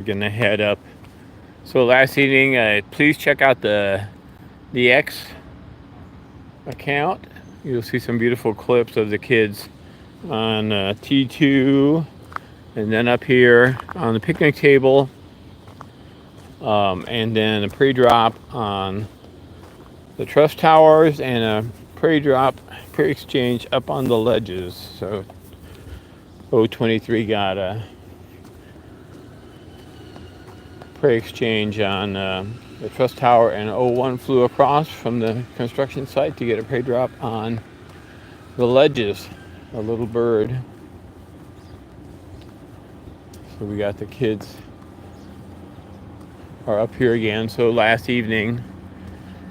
We're gonna head up. So last evening, please check out the X account. You'll see some beautiful clips of the kids on T2, and then up here on the picnic table, and then a pre-drop on the truss towers, and a pre-exchange up on the ledges. So O23 got a pre-exchange on the truss tower, and O1 flew across from the construction site to get a pre-drop on the ledges, a little bird. So we got the kids are up here again. So last evening,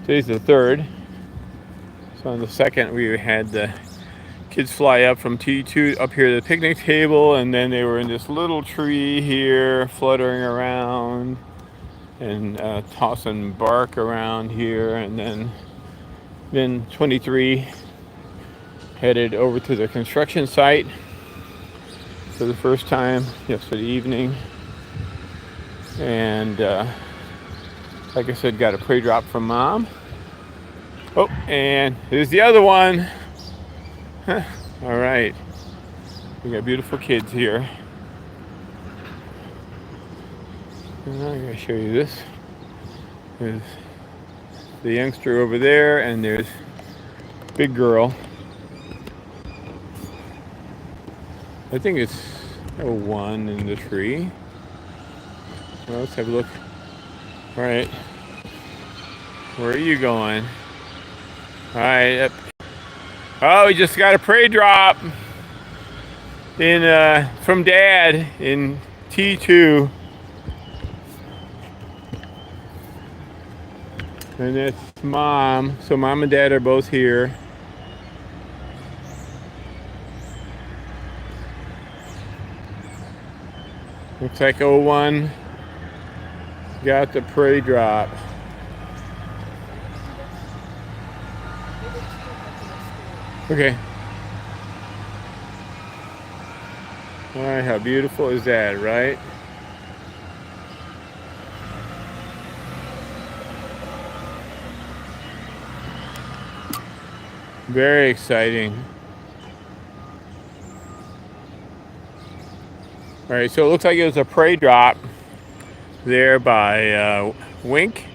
today's the 3rd, so on the 2nd we had the kids fly up from T2 up here to the picnic table, and then they were in this little tree here fluttering around and tossing bark around here, and then 23 headed over to the construction site for the first time yesterday evening, and like I said, got a pre-drop from Mom. Oh, and here's the other one. All right, we got beautiful kids here. I'm going to show you this. There's the youngster over there, and there's big girl. I think it's O1 in the tree. Well, let's have a look. All right, where are you going? All right, up. Oh, we just got a prey drop in from Dad in T2, and that's Mom. So Mom and Dad are both here. Looks like O1 got the prey drop. Okay. All right, how beautiful is that, right? Very exciting. All right, so it looks like it was a prey drop there by Wink,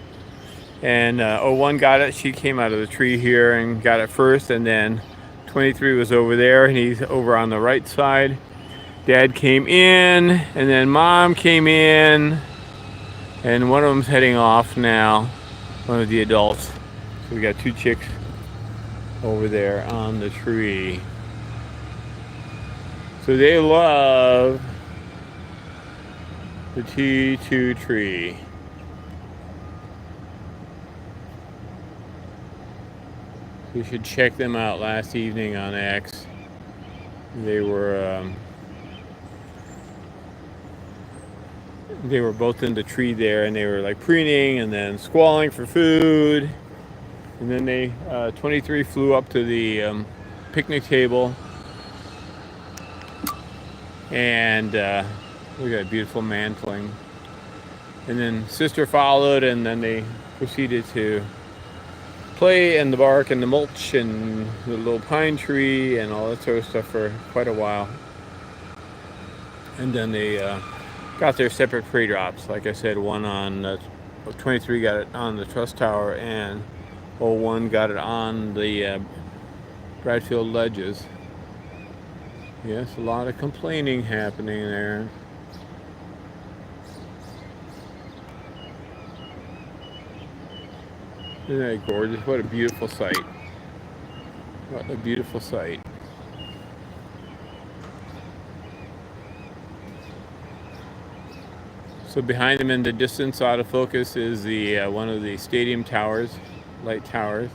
and O1 got it. She came out of the tree here and got it first, and then 23 was over there, and he's over on the right side. Dad came in, and then Mom came in, and one of them's heading off now, one of the adults. So we got 2 chicks over there on the tree. So they love the T2 tree. You should check them out last evening on X. They were both in the tree there, and they were like preening and then squalling for food. And then they 23 flew up to the picnic table, and we got a beautiful mantling. And then Sister followed, and then they proceeded to play in the bark and the mulch and the little pine tree and all that sort of stuff for quite a while. And then they got their separate pre-drops. Like I said, one on 23 got it on the truss tower, and O1 got it on the Bradfield ledges. Yes, a lot of complaining happening there. Isn't that gorgeous? What a beautiful sight. What a beautiful sight. So behind him in the distance, out of focus, is the one of the stadium towers, light towers.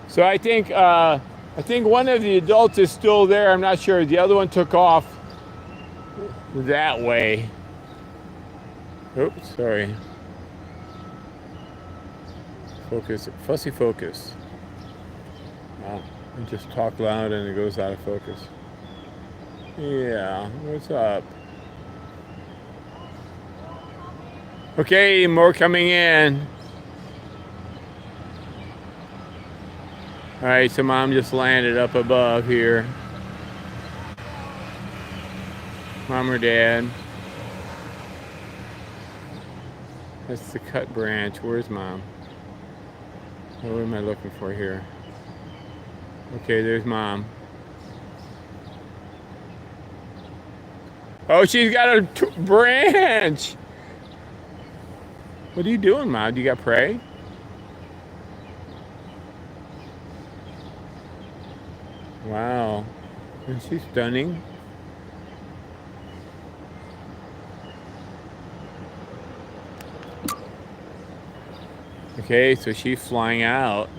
So I think one of the adults is still there. I'm not sure. The other one took off that way. Oops, sorry. Focus, fussy focus. Wow. I just talk loud and it goes out of focus. Yeah, what's up? Okay, more coming in. All right, so Mom just landed up above here. Mom or Dad? That's the cut branch. Where's Mom? Oh, what am I looking for here? Okay, there's Mom. Oh, she's got a branch. What are you doing, Mom? Do you got prey? Wow. Isn't she stunning? Okay, so she's flying out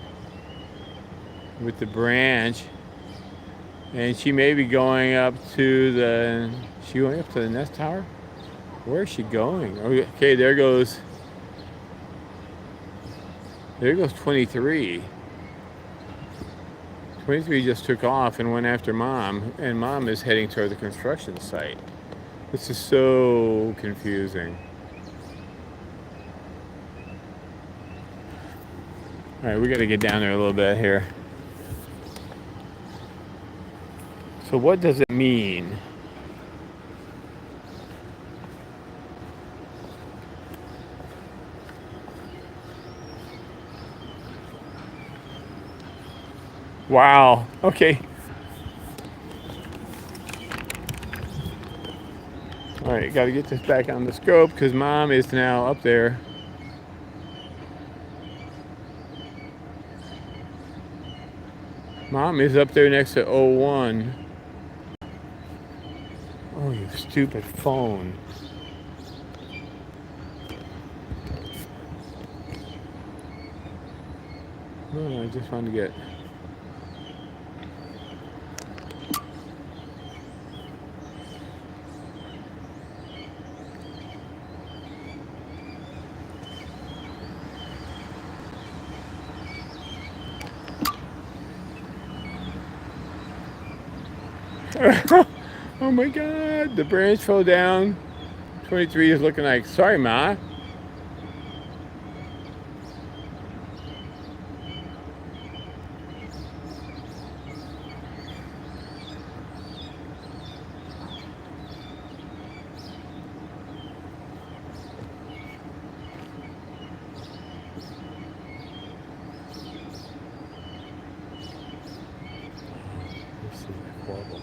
with the branch. And she may be going up to the... She going up to the nest tower? Where is she going? Okay, there goes... There goes 23. 23 just took off and went after Mom. And Mom is heading toward the construction site. This is so confusing. All right, we got to get down there a little bit here. So what does it mean? Wow. Okay. All right, got to get this back on the scope because Mom is now up there. Mom is up there next to O1. Oh, you stupid phone. No, I just wanted to get... Oh my God, the branch fell down. 23 is looking like, sorry, Ma. This is horrible.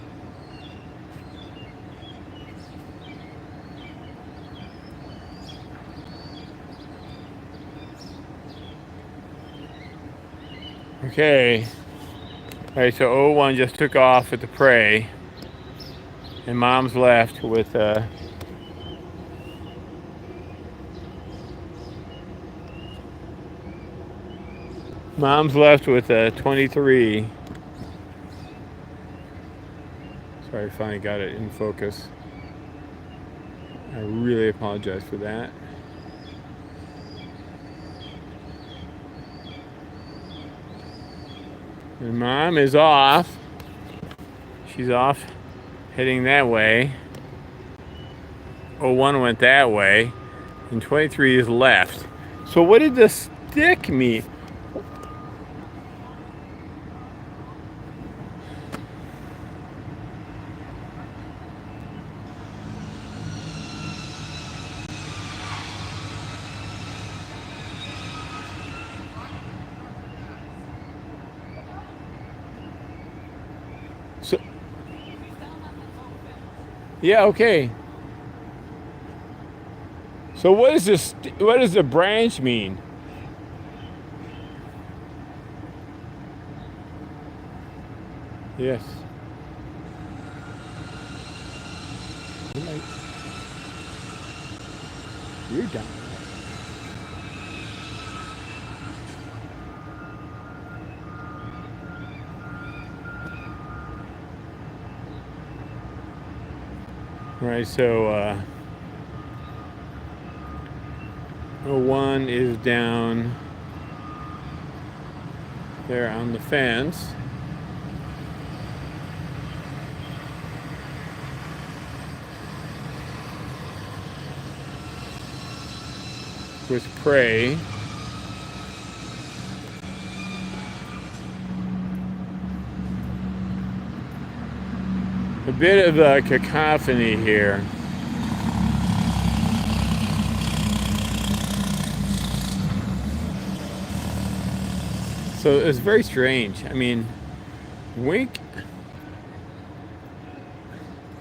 Okay. All right, so O1 just took off with the prey. And Mom's left with Mom's left with 23. Sorry, I finally got it in focus. I really apologize for that. And Mom is off. She's off heading that way. O1 went that way. And 23 is left. So what did the stick mean? So, yeah, okay. So what is this? What does the branch mean? Yes. You're done. Right, so O1 is down there on the fence. with prey. A bit of a cacophony here. So it's very strange. I mean, Wink,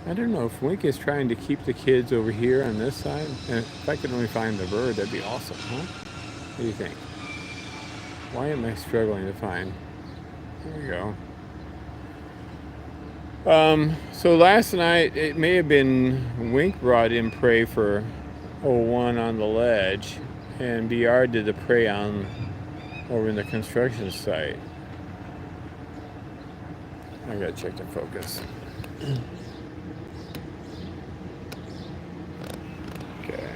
I don't know if Wink is trying to keep the kids over here on this side. And if I could only find the bird, that'd be awesome, huh? What do you think? Why am I struggling to find? There we go. So last night, it may have been Wink brought in prey for O1 on the ledge, and BR did the prey on over in the construction site. I gotta check the focus. Okay.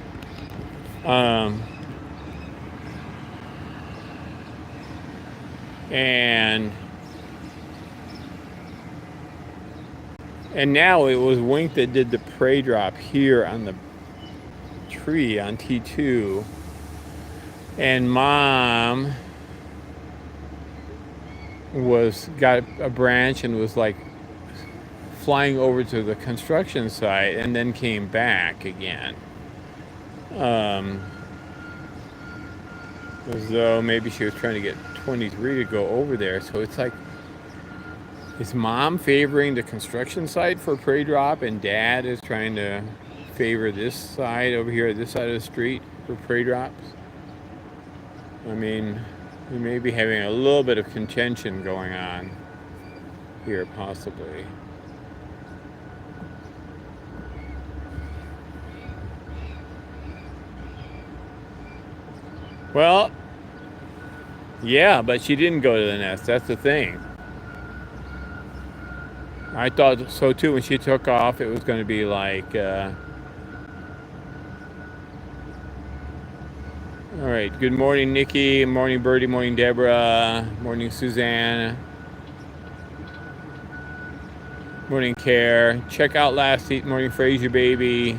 And now it was Wink that did the prey drop here on the tree on T2, and Mom got a branch and was like flying over to the construction site and then came back again. As though maybe she was trying to get 23 to go over there. So it's like, is Mom favoring the construction site for prey drop, and Dad is trying to favor this side over here, this side of the street for prey drops? I mean, we may be having a little bit of contention going on here, possibly. Well, yeah, but she didn't go to the nest. That's the thing. I thought so too when she took off. It was going to be like, all right, good morning, Nikki. Morning, Birdie. Morning, Deborah. Morning, Suzanne. Morning, Care. Check out last seat. Morning, Fraser, baby.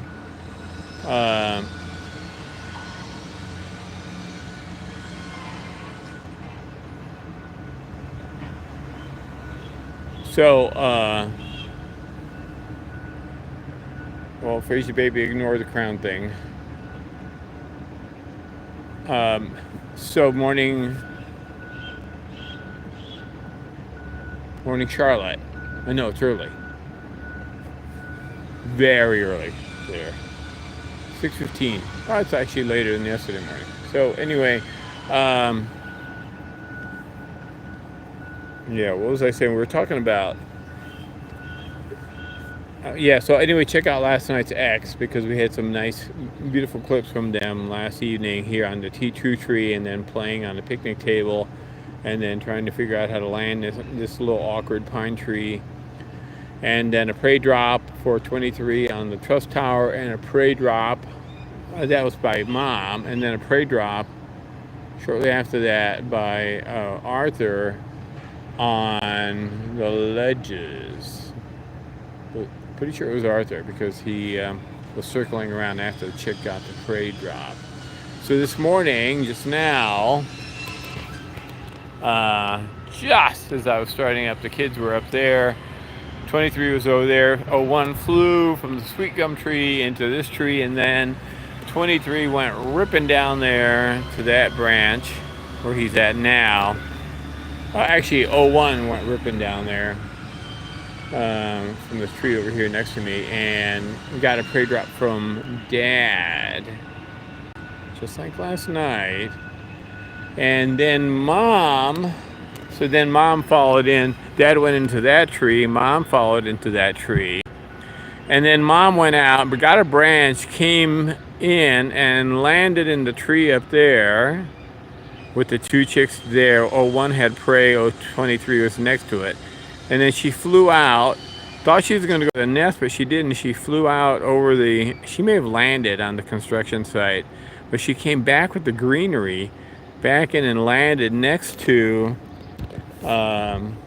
Well, Fraser, baby, ignore the crown thing. So morning, Charlotte. I know it's early, very early there. 6:15. Oh, it's actually later than yesterday morning. So anyway, yeah, what was I saying? We were talking about. Yeah, so anyway, check out last night's X, because we had some nice, beautiful clips from them last evening here on the T2 tree, and then playing on the picnic table, and then trying to figure out how to land this little awkward pine tree. And then a prey drop for 23 on the truss tower, and a prey drop, that was by Mom, and then a prey drop shortly after that by Arthur on the ledges. Pretty sure it was Arthur, because he was circling around after the chick got the prey drop. So this morning, just now, just as I was starting up, the kids were up there. 23 was over there. 01 flew from the sweet gum tree into this tree, and then 23 went ripping down there to that branch where he's at now. Actually, 01 went ripping down there from this tree over here next to me, and got a prey drop from Dad, just like last night. And then Mom followed in. Dad went into that tree, Mom followed into that tree, and then Mom went out but got a branch, came in and landed in the tree up there with the two chicks there. 01 had prey, 023 was next to it. And then she flew out, thought she was going to go to the nest, but she didn't. She flew out over she may have landed on the construction site, but she came back with the greenery, back in and landed next to 01,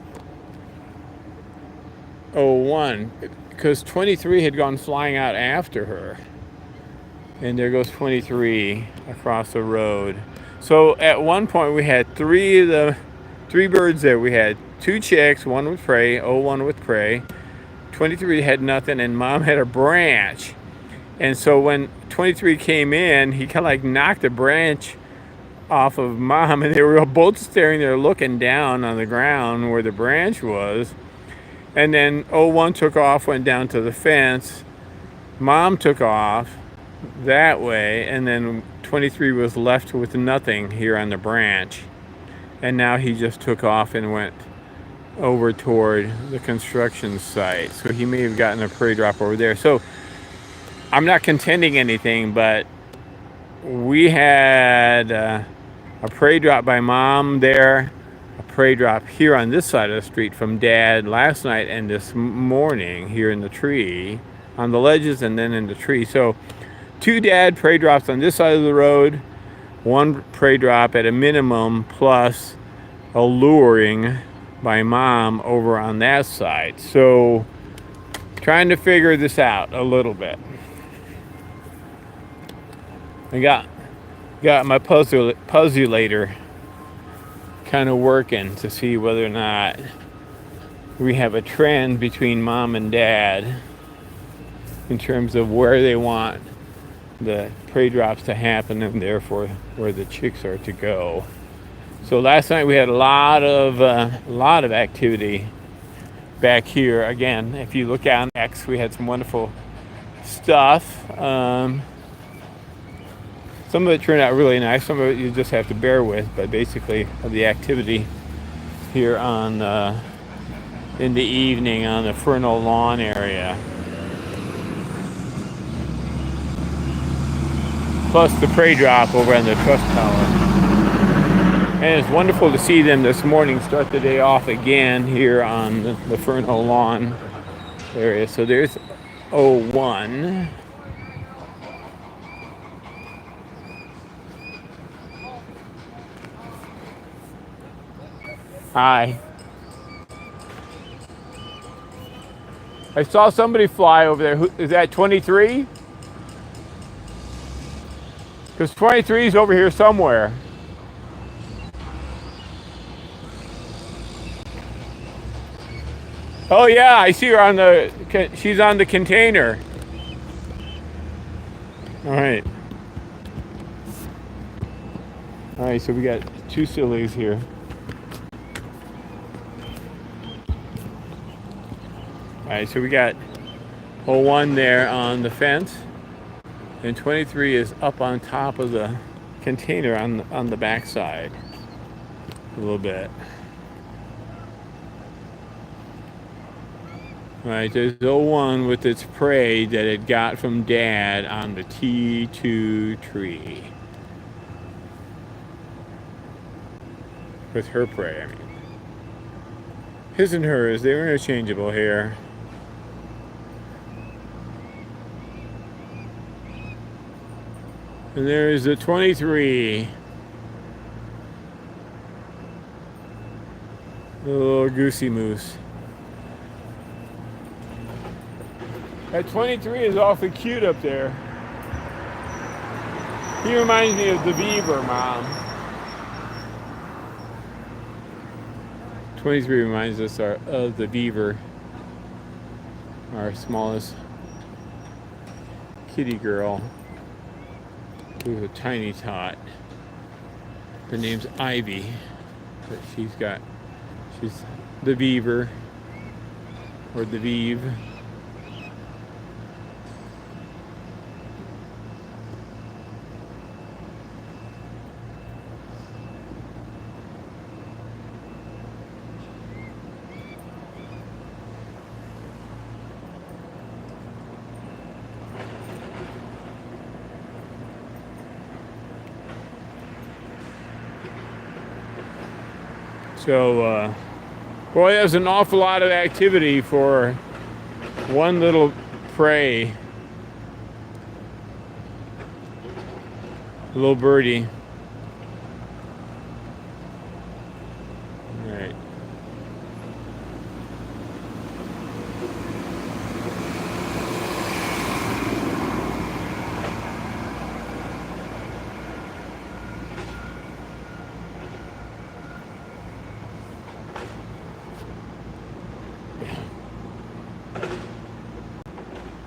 because 23 had gone flying out after her. And there goes 23 across the road. So at one point we had three birds there. We had 2 chicks, 1 with prey, 01 with prey. 23 had nothing, and Mom had a branch. And so when 23 came in, he kind of like knocked a branch off of Mom, and they were both staring there looking down on the ground where the branch was. And then 01 took off, went down to the fence. Mom took off that way, and then 23 was left with nothing here on the branch. And now he just took off and went over toward the construction site. So he may have gotten a prey drop over there. So I'm not contending anything, but we had a prey drop by Mom there, a prey drop here on this side of the street from Dad last night and this morning here in the tree, on the ledges and then in the tree. So 2 Dad prey drops on this side of the road, 1 prey drop at a minimum, plus a luring by Mom over on that side. So trying to figure this out a little bit. I got my puzzulator kind of working to see whether or not we have a trend between Mom and Dad in terms of where they want the prey drops to happen and therefore where the chicks are to go. So last night we had a lot of activity back here. Again, if you look out on X, we had some wonderful stuff. Some of it turned out really nice. Some of it you just have to bear with. But basically, the activity here on in the evening on the Fernow lawn area, plus the prey drop over on the truss tower. And it's wonderful to see them this morning start the day off again here on the Fernow lawn area. So there's 01. Hi. I saw somebody fly over there. Who, is that 23? Because 23 is over here somewhere. Oh yeah, I see her on the, she's on the container. All right. All right, so we got 2 sillies here. All right, so we got 01 there on the fence, and 23 is up on top of the container on the back side a little bit. All right, there's 01 with its prey that it got from Dad on the T2 tree. With her prey, I mean. His and hers, they were interchangeable here. And there's the 23. The little goosey moose. That 23 is awfully cute up there. He reminds me of the beaver, Mom. 23 reminds us of the beaver, our smallest kitty girl. Who's a tiny tot. Her name's Ivy, but she's the beaver, or the beeve. So, boy, there's an awful lot of activity for one little prey, little birdie. All right.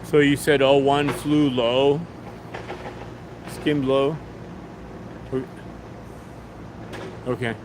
So you said O1 flew low, skimmed low? Okay.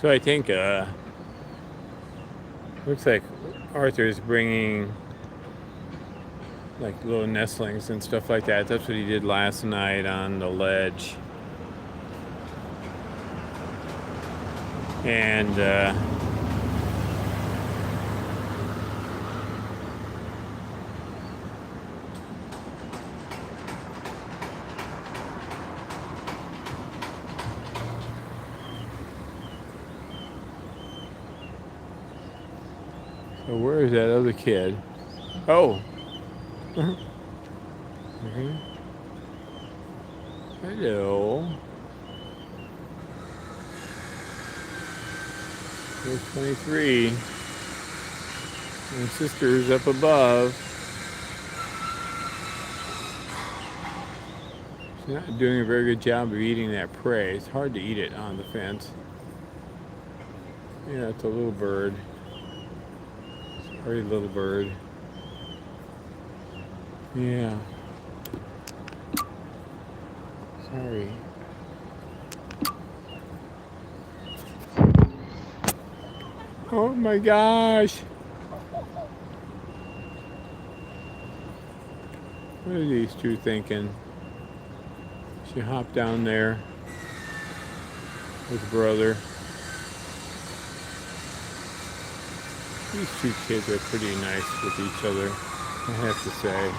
So I think, looks like Arthur's bringing like little nestlings and stuff like that. That's what he did last night on the ledge. And so where is that other kid? Oh. Hello. O23. My sister's up above. She's not doing a very good job of eating that prey. It's hard to eat it on the fence. Yeah, it's a little bird. Sorry, little bird. Yeah. Sorry. Oh my gosh. What are these two thinking? She hopped down there with brother. These two kids are pretty nice with each other, I have to say.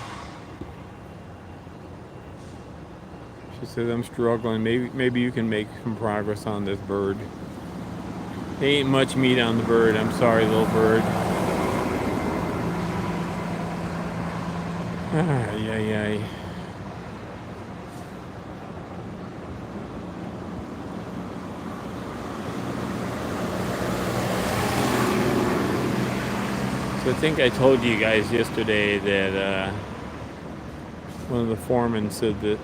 She says, I'm struggling. Maybe you can make some progress on this bird. There ain't much meat on the bird. I'm sorry, little bird. Ay, ay, ay. So I think I told you guys yesterday that one of the foremen said that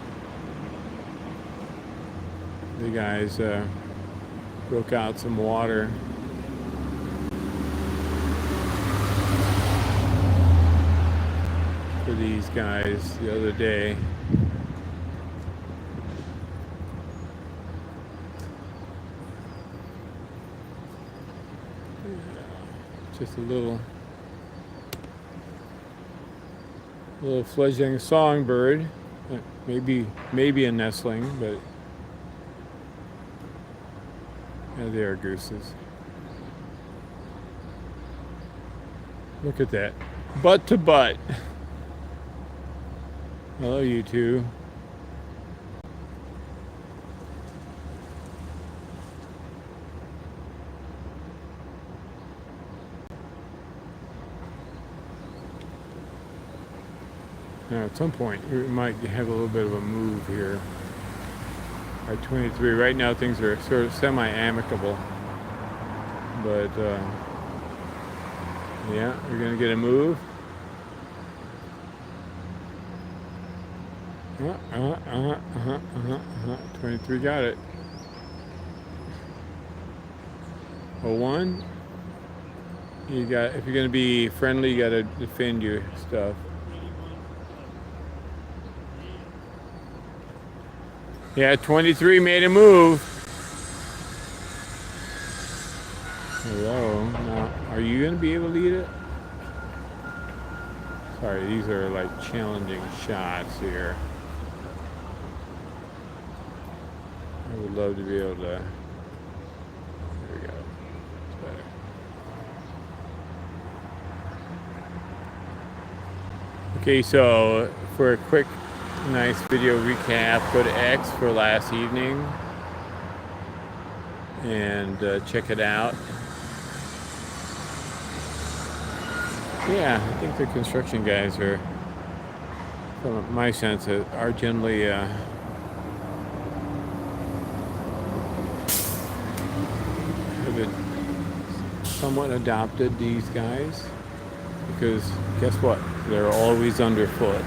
the guys broke out some water for these guys the other day. Just a little fledgling songbird, maybe a nestling, but yeah, they are gooses. Look at that. Butt to butt. Hello, you two. Now, at some point, we might have a little bit of a move here. O23. Right now, things are sort of semi-amicable. But, yeah, we're going to get a move. 23 got it. 01. You got, if you're going to be friendly, you got to defend your stuff. Yeah, 23 made a move. Hello. Now, are you going to be able to lead it? Sorry, these are like challenging shots here. I would love to be able to. There we go. It's better. Okay, so for a quick, nice video recap, go to X for last evening and check it out. Yeah, I think the construction guys are, from my sense, are generally have somewhat adopted these guys, because guess what? They're always underfoot.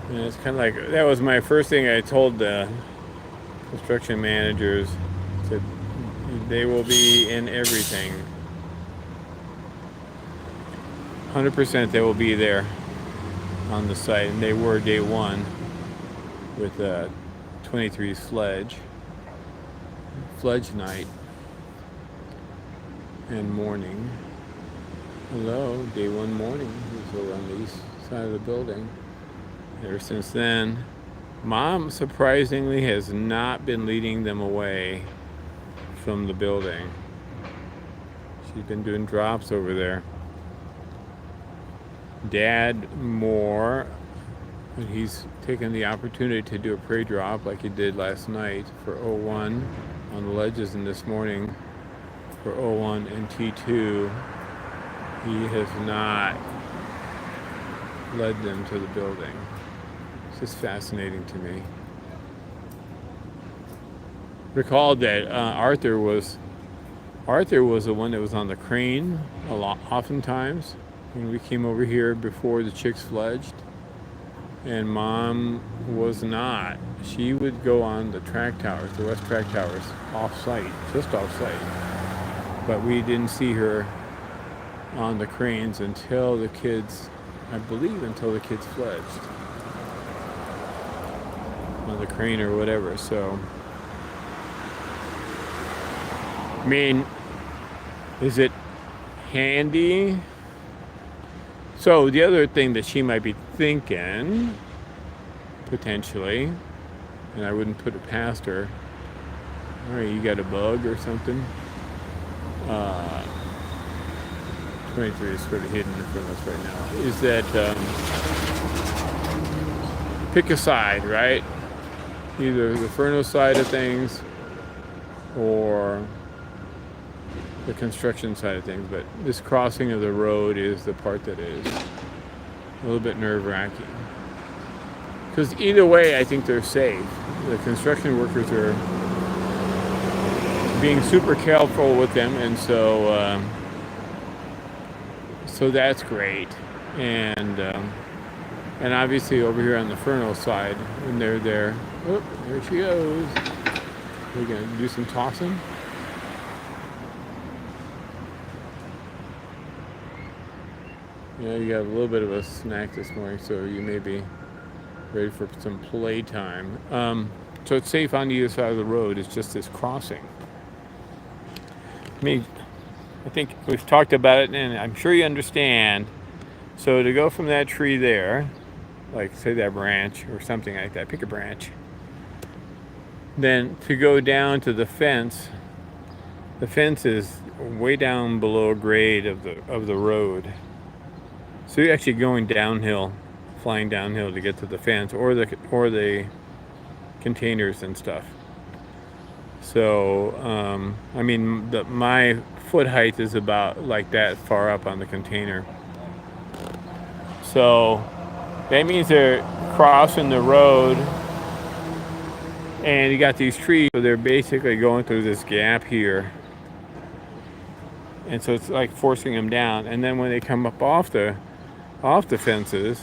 And it's kind of like, that was my first thing I told the construction managers. I said, they will be in everything. 100% they will be there on the site, and they were day one with 23's Fledge night and morning. Hello, day one morning. He's over on the east side of the building. Ever since then, Mom surprisingly has not been leading them away from the building. She's been doing drops over there. Dad more, and he's taken the opportunity to do a prey drop like he did last night for 01 on the ledges, and this morning for 01 and T2. He has not led them to the building. It's just fascinating to me. Recall that Arthur was the one that was on the crane a lot, oftentimes. When we came over here before the chicks fledged, and Mom was not. She would go on the track towers, the west track towers, off-site, just off-site. But we didn't see her on the cranes until the kids, I believe until the kids fledged. On the crane or whatever, so. I mean, is it handy? So the other thing that she might be thinking, potentially, and I wouldn't put it past her, all right, you got a bug or something? 23 is sort of hidden from us right now, is that pick a side, right? Either the Fernow side of things or the construction side of things, but this crossing of the road is the part that is a little bit nerve-wracking. Because either way, I think they're safe. The construction workers are being super careful with them, and so that's great. And obviously over here on the Fernow side, when they're there, oh, there she goes. We're gonna do some tossing. Yeah, you got a little bit of a snack this morning, so you may be ready for some playtime. So it's safe on either side of the road. It's just this crossing. I mean, I think we've talked about it, and I'm sure you understand. So to go from that tree there, like say that branch or something like that, pick a branch, then to go down to the fence the fence is way down below grade of the road. So you're actually going downhill, flying downhill to get to the fence or the containers and stuff. So I mean, my foot height is about like that far up on the container. So that means they're crossing the road, and you got these trees. So they're basically going through this gap here, and so it's like forcing them down. And then when they come up off the fences,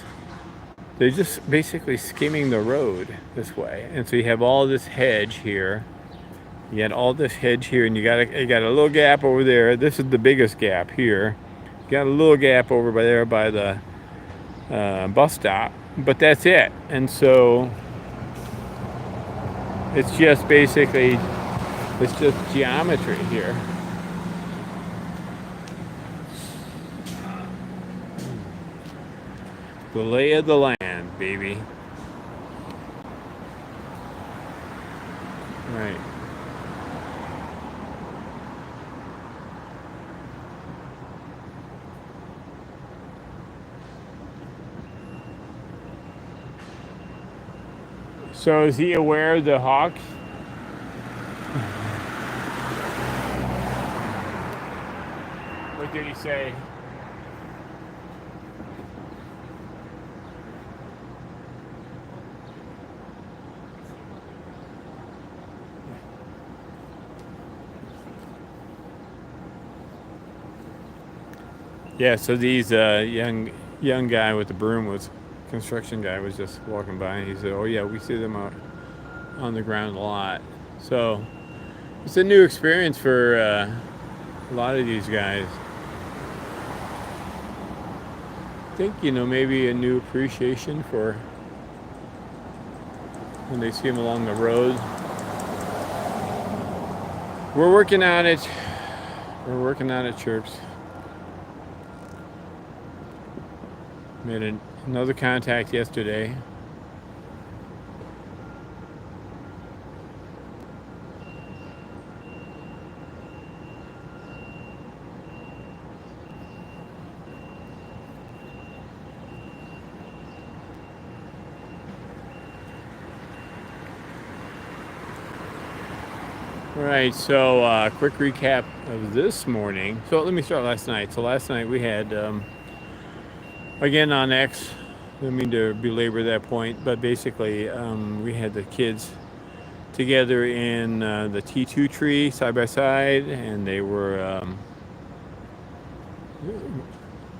they're just basically skimming the road this way. And so you have all this hedge here. You got all this hedge here, and you got a little gap over there. This is the biggest gap here. You got a little gap over by there by the bus stop, but that's it. And so it's just basically, it's just geometry here. The lay of the land, baby. Right. So is he aware of the hawks? What did he say? Yeah, so these young guy with the broom was construction guy was just walking by, and he said, "Oh yeah, we see them out on the ground a lot." So it's a new experience for a lot of these guys. I think, maybe a new appreciation for when they see them along the road. We're working on it. We're working on it, chirps. Made another contact yesterday. Right, so quick recap of this morning. So let me start last night. So last night we had, again on X, I don't mean to belabor that point, but basically we had the kids together in the T2 tree side by side, and they were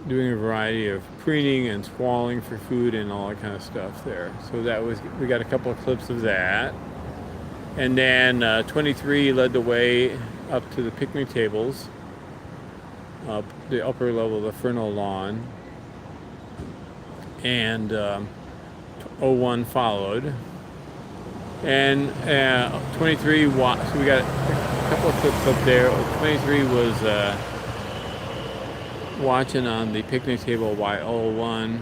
doing a variety of preening and squalling for food and all that kind of stuff there. So we got a couple of clips of that. And then 23 led the way up to the picnic tables, up the upper level of the Fernow lawn. And 01 followed. And 23, so we got a couple of clips up there. 23 was watching on the picnic table while 01,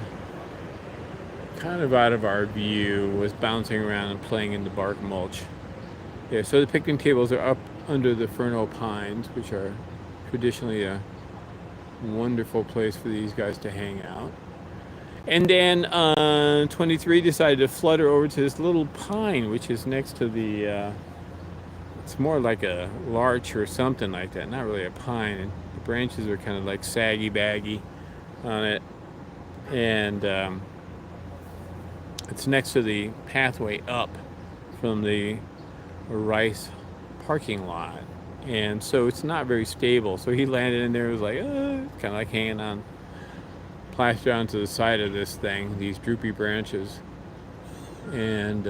kind of out of our view, was bouncing around and playing in the bark mulch. Yeah, so the picnic tables are up under the Fernow pines, which are traditionally a wonderful place for these guys to hang out. And then 23 decided to flutter over to this little pine, which is next to the, it's more like a larch or something like that, not really a pine. And the branches are kind of like saggy baggy on it. And it's next to the pathway up from the Rice parking lot, and so it's not very stable. So he landed in there. It was like kind of like hanging on, plastered onto the side of this thing, these droopy branches. And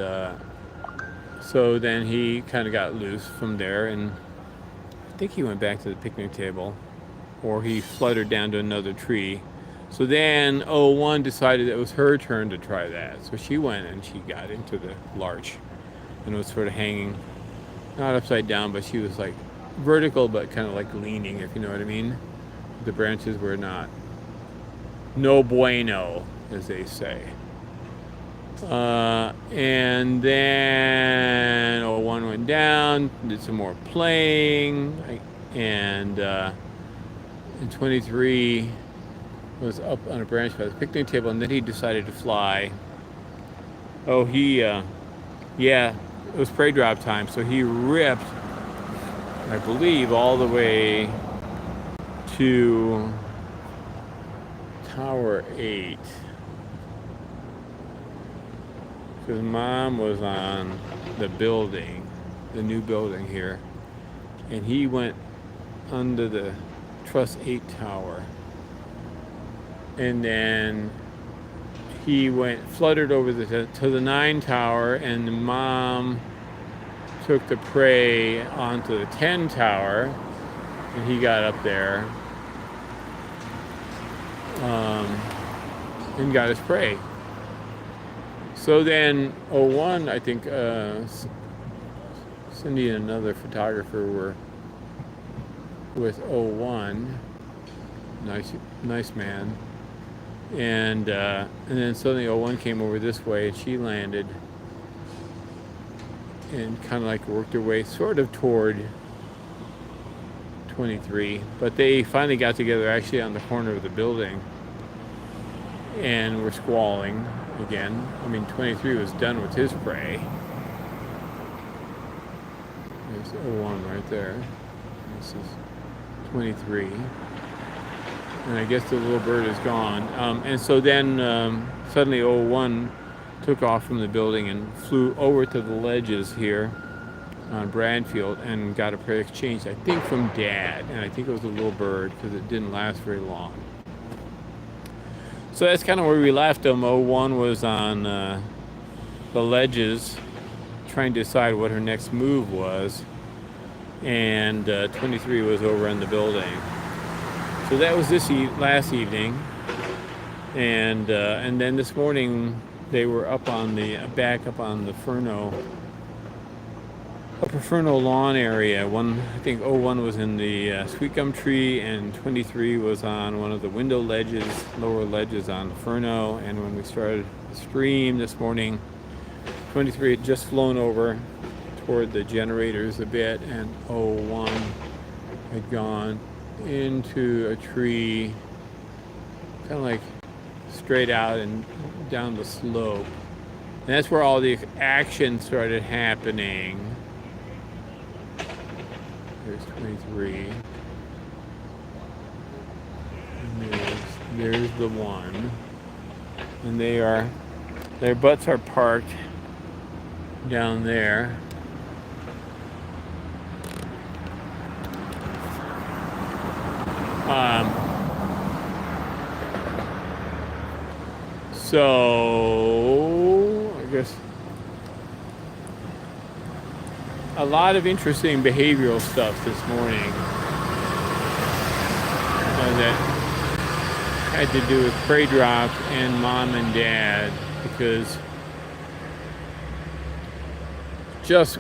so then he kind of got loose from there, and I think he went back to the picnic table, or he fluttered down to another tree. So then 01 decided it was her turn to try that. So she went and she got into the larch and was sort of hanging, not upside down, but she was like vertical, but kind of like leaning, if you know what I mean. The branches were no bueno, as they say. And then 01 went down, did some more playing, and 23 was up on a branch by the picnic table, and then he decided to fly. Oh, yeah, it was prey drop time, so he ripped, I believe, all the way to Tower 8. Because Mom was on the building, the new building here, and he went under the Truss 8 tower. And then he fluttered over to the 9 tower, and Mom took the prey onto the 10 tower, and he got up there and got his prey. So then 01, I think Cindy and another photographer were with 01. Nice man. And then suddenly 01 came over this way, and she landed and kind of like worked her way sort of toward 23. But they finally got together actually on the corner of the building and were squalling again. I mean, 23 was done with his prey. There's 01 right there. This is 23. And I guess the little bird is gone. And so then suddenly 01 took off from the building and flew over to the ledges here on Bradfield and got a prey exchange, I think from Dad. And I think it was a little bird because it didn't last very long. So that's kind of where we left him. 01 was on the ledges trying to decide what her next move was. And 23 was over in the building. So that was this last evening, and then this morning they were up on the back up on the upper Fernow lawn area. I think 01 was in the sweet gum tree, and 23 was on one of the window ledges, lower ledges on Fernow. And when we started the stream this morning, 23 had just flown over toward the generators a bit, and 01 had gone into a tree kind of like straight out and down the slope, and that's where all the action started happening. There's 23, and there's the one, and their butts are parked down there. So I guess a lot of interesting behavioral stuff this morning that had to do with prey drop and Mom and Dad, because just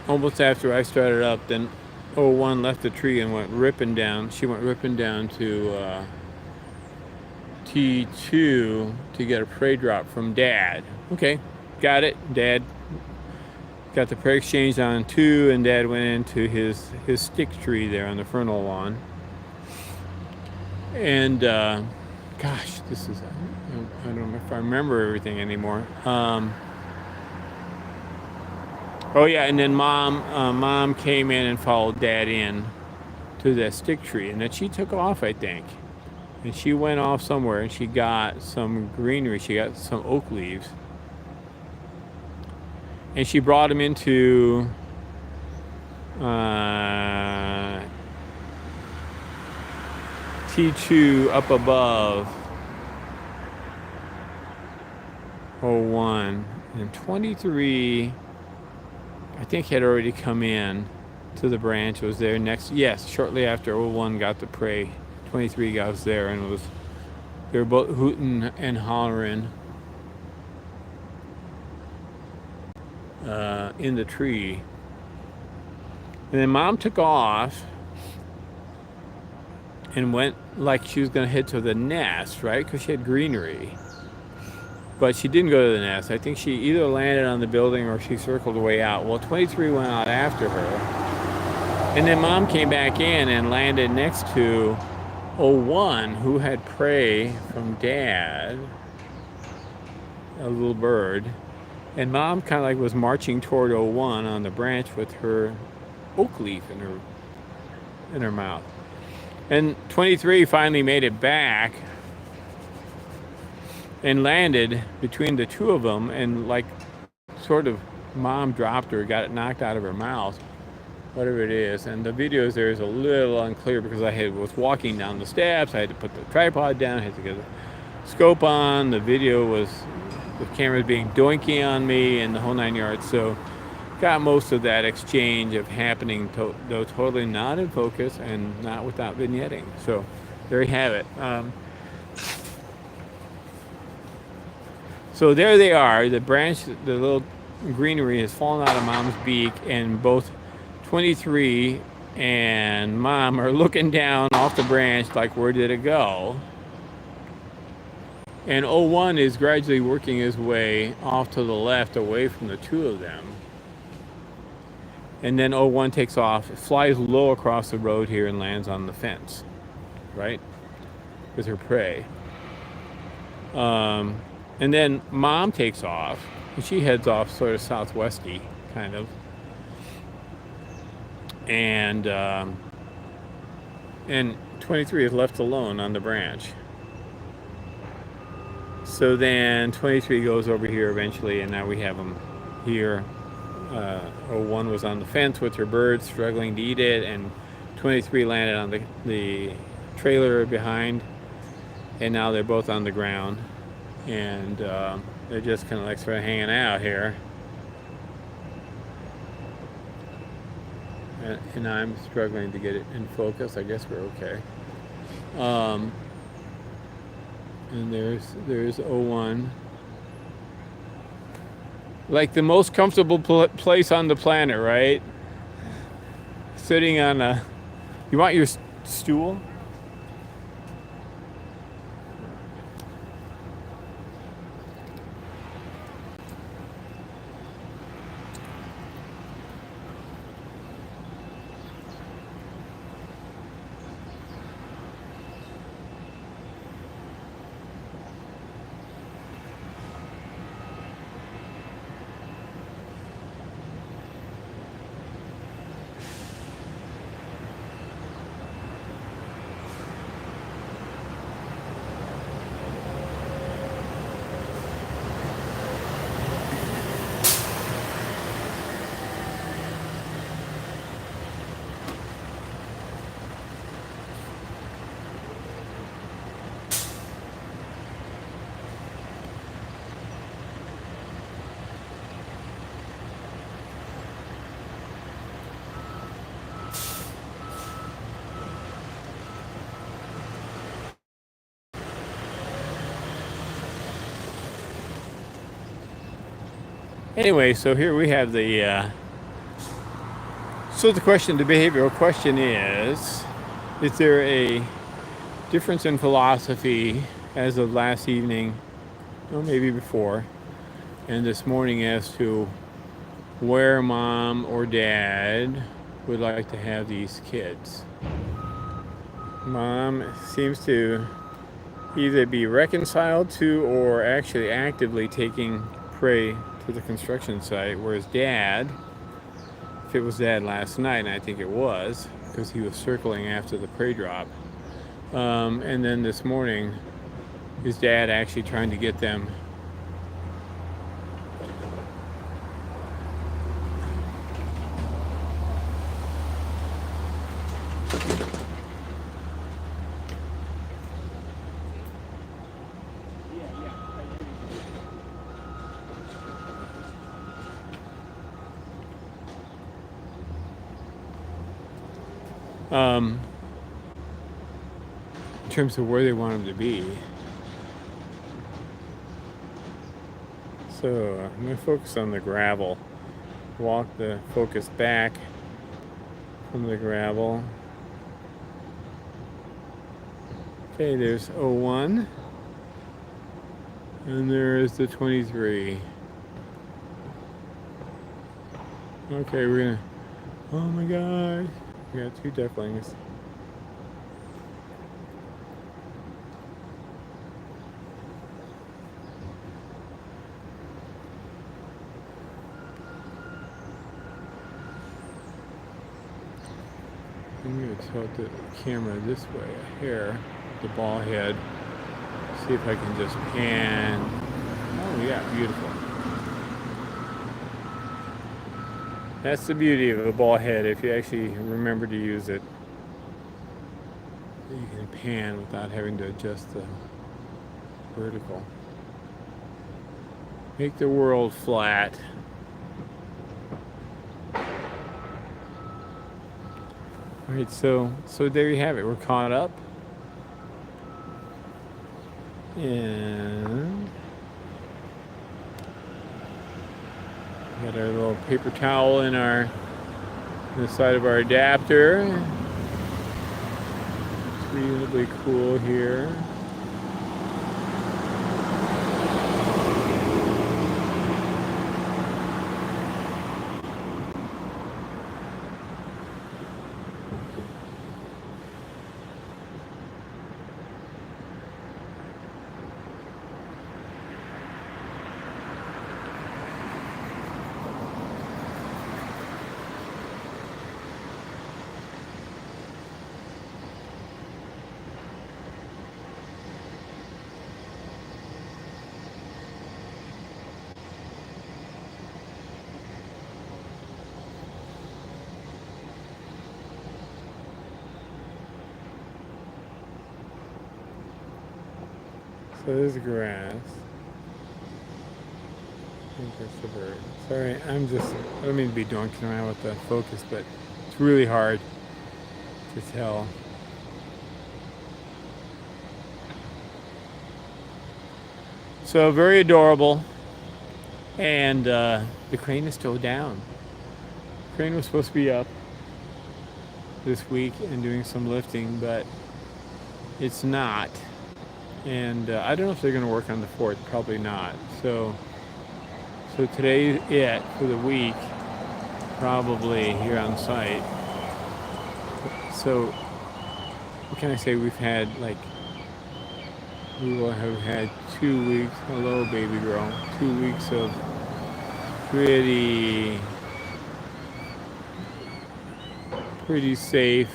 almost after I started up, then 01 left the tree and went ripping down. She went ripping down to T2 to get a prey drop from Dad. Okay, got it. Dad got the prey exchange on 2, and Dad went into his stick tree there on the Fernow lawn. And gosh, this is, I don't know if I remember everything anymore. Oh yeah, and then Mom came in and followed Dad in to that stick tree, and then she took off, I think. And she went off somewhere, and she got some greenery. She got some oak leaves, and she brought them into T2 up above 01, and 23 I think had already come in to the branch. It was there next, yes, shortly after 01 got the prey. 23 was there, and they were both hooting and hollering in the tree. And then Mom took off and went like she was going to head to the nest, right? Because she had greenery. But she didn't go to the nest. I think she either landed on the building or she circled the way out. Well, 23 went out after her. And then Mom came back in and landed next to O1, who had prey from Dad, a little bird. And Mom kind of like was marching toward O1 on the branch with her oak leaf in her mouth. And 23 finally made it back and landed between the two of them, and like sort of Mom dropped her, got it knocked out of her mouth, whatever it is. And the videos there is a little unclear because I was walking down the steps. I had to put the tripod down, I had to get the scope on. The video was, the camera being doinky on me and the whole 9 yards. So got most of that exchange of happening, though totally not in focus and not without vignetting. So there you have it. So there they are. The branch, the little greenery has fallen out of Mom's beak, and both 23 and Mom are looking down off the branch like, where did it go? And O1 is gradually working his way off to the left away from the two of them. And then O1 takes off, flies low across the road here and lands on the fence, right? With her prey. And then Mom takes off, and she heads off sort of southwesty, kind of. And 23 is left alone on the branch. So then 23 goes over here eventually, and now we have him here. O1 was on the fence with her bird, struggling to eat it, and 23 landed on the trailer behind, and now they're both on the ground, and they're just kind of like sort of hanging out here. And I'm struggling to get it in focus. I guess we're okay. And there's O1. Like the most comfortable place on the planet, right? Sitting on a... You want your stool? Anyway, so here we have the so the behavioral question is there a difference in philosophy as of last evening, or maybe before, and this morning as to where Mom or Dad would like to have these kids? Mom seems to either be reconciled to or actually actively taking prey to the construction site, whereas Dad, if it was Dad last night, and I think it was, because he was circling after the prey drop, and then this morning, his dad actually trying to get them in terms of where they want them to be. So I'm going to focus on the gravel. Walk the focus back from the gravel. Okay, there's O1. And there's the 23. Okay, we're going to... Oh my God. We got 2 ducklings. I'm going to tilt the camera this way here, the ball head. See if I can just pan. Oh yeah, beautiful. That's the beauty of a ball head if you actually remember to use it. You can pan without having to adjust the vertical. Make the world flat. All right, so there you have it. We're caught up. And we got our little paper towel in the side of our adapter. It's reasonably cool here. So there's grass. I think that's the bird. Sorry, I don't mean to be donkeying around with the focus, but it's really hard to tell. So very adorable. And the crane is still down. The crane was supposed to be up this week and doing some lifting, but it's not. And I don't know if they're going to work on the 4th. Probably not. So today's it for the week, probably here on site. So what can I say? We will have had 2 weeks. Hello, baby girl. 2 weeks of pretty safe,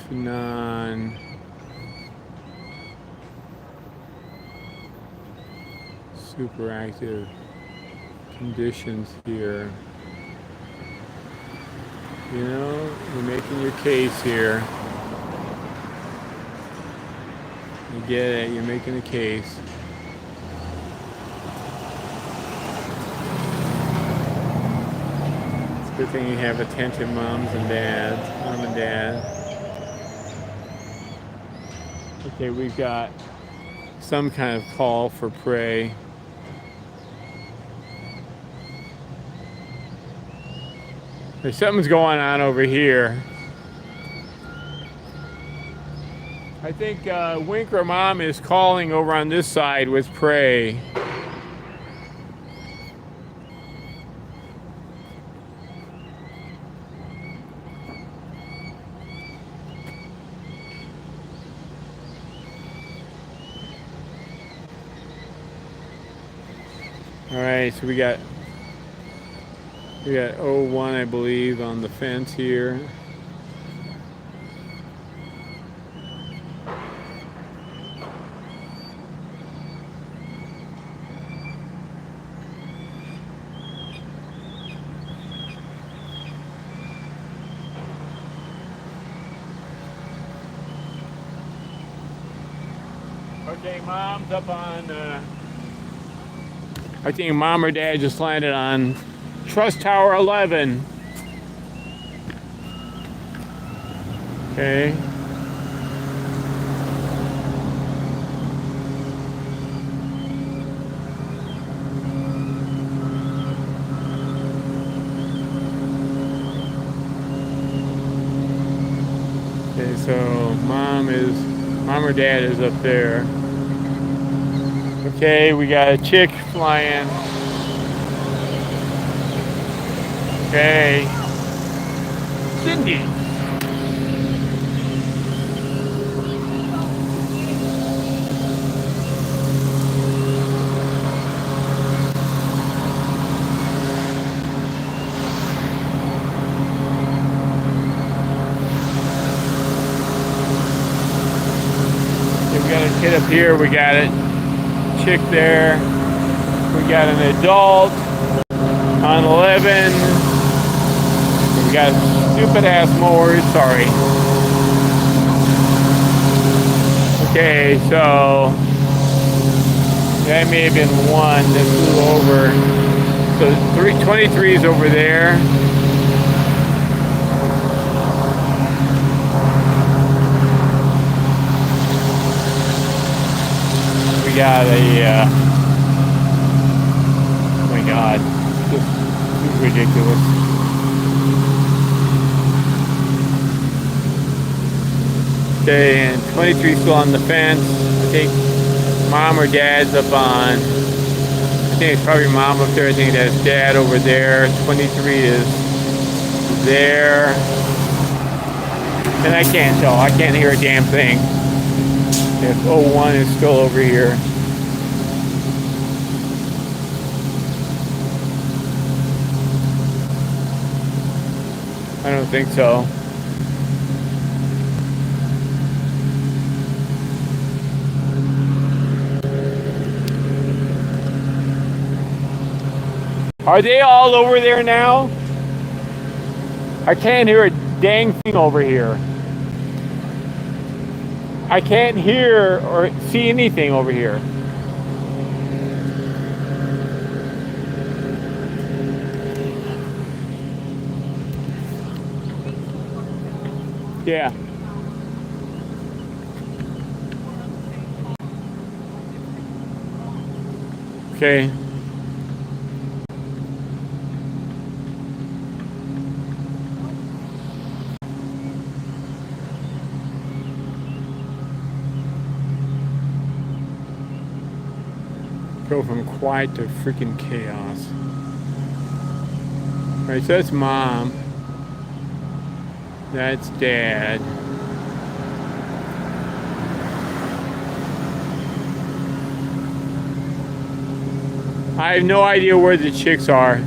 super active conditions here. You know, you're making your case here. You get it, you're making a case. It's a good thing you have attentive mom and dad. Okay, we've got some kind of call for prey. There's something's going on over here. I think Winker Mom is calling over on this side with prey. All right, so we got O1, I believe, on the fence here. Okay, Mom's up on, I think Mom or Dad just landed on Truss Tower 11. Okay. Okay, so Mom or Dad is up there. Okay, we got a chick flying. Okay. Cindy. We got a kid up here. We got a chick there. We got an adult on 11. We got stupid ass mowers. Sorry. Okay, so that may have been one that flew over. So 23 is over there. We got a, oh my God, this is ridiculous. Okay, and 23 still on the fence. I think mom or dad's up on, I think it's probably mom up there. I think that's dad over there. 23 is there. And I can't tell. I can't hear a damn thing. If 01 is still over here. I don't think so. Are they all over there now? I can't hear a dang thing over here. I can't hear or see anything over here. Yeah. Okay. Go from quiet to freaking chaos. Alright, so that's mom. That's dad. I have no idea where the chicks are.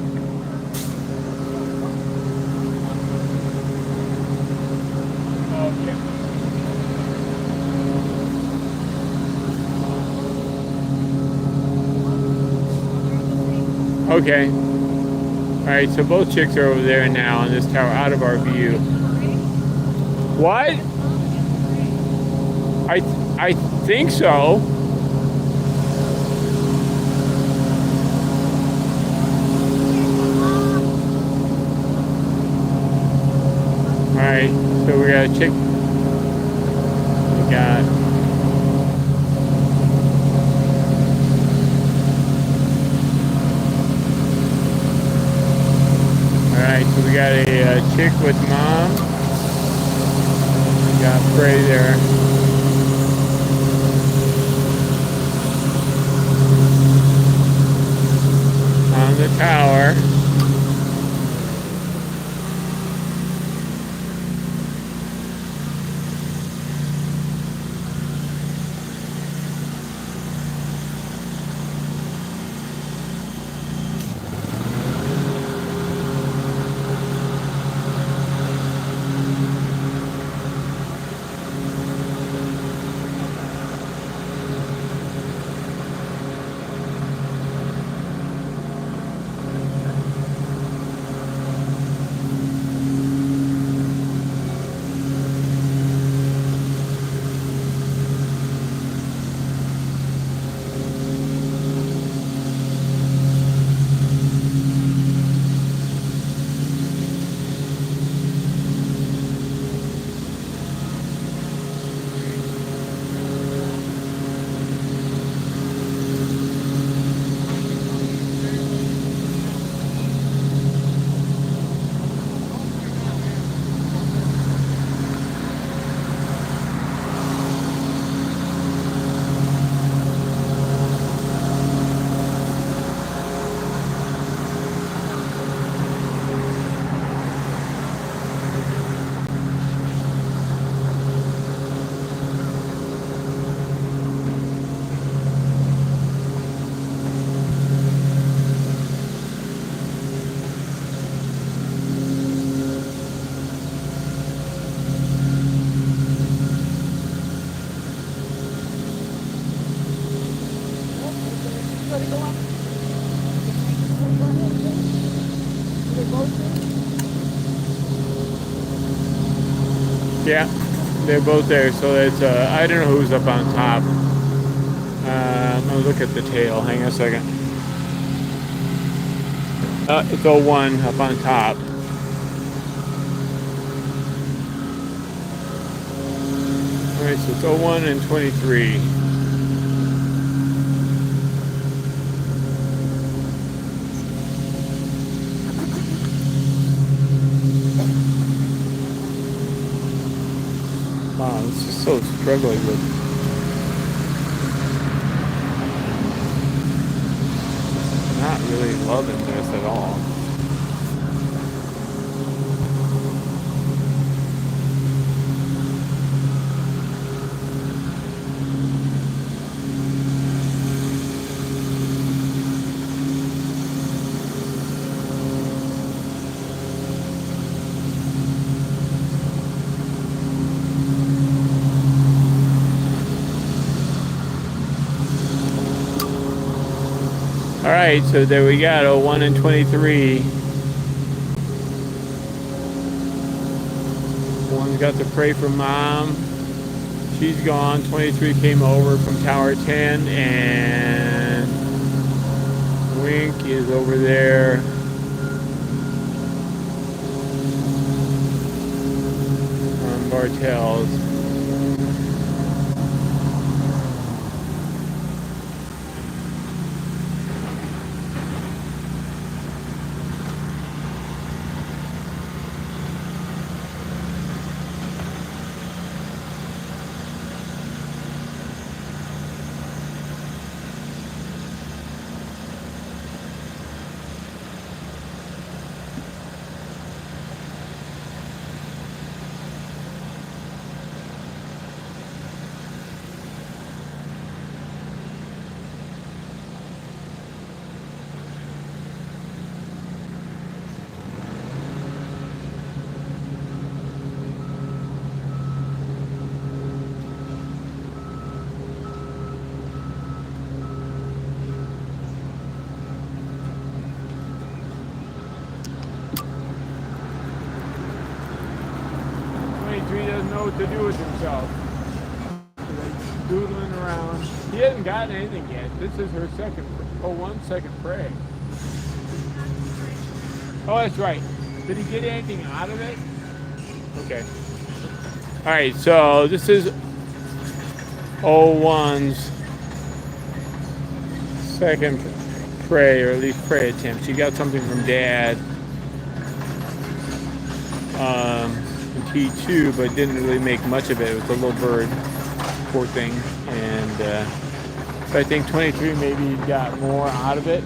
Okay. Alright, so both chicks are over there now on this tower, out of our view. What? I think so. Alright, so we got a chick. We got Alright, so we got a chick with mom. We got Frey there. On the tower. Yeah, they're both there. So it's I don't know who's up on top. I'm gonna look at the tail. Hang on a second. It's 01 up on top. All right, so it's 01 and 23. Wow, it's just so struggling with. Not really loving this at all. All right, so there we got 01 and 23. One's got the prey from mom. She's gone. 23 came over from tower 10, and Wink is over there. On Bartels. Doesn't know what to do with himself. Like doodling around. He hasn't gotten anything yet. This is her second prey. Oh, that's right. Did he get anything out of it? Okay. All right, so this is 01's second prey, or at least prey attempt. She got something from Dad. T2, but didn't really make much of it. It was a little bird, poor thing. And so I think 23 maybe got more out of it.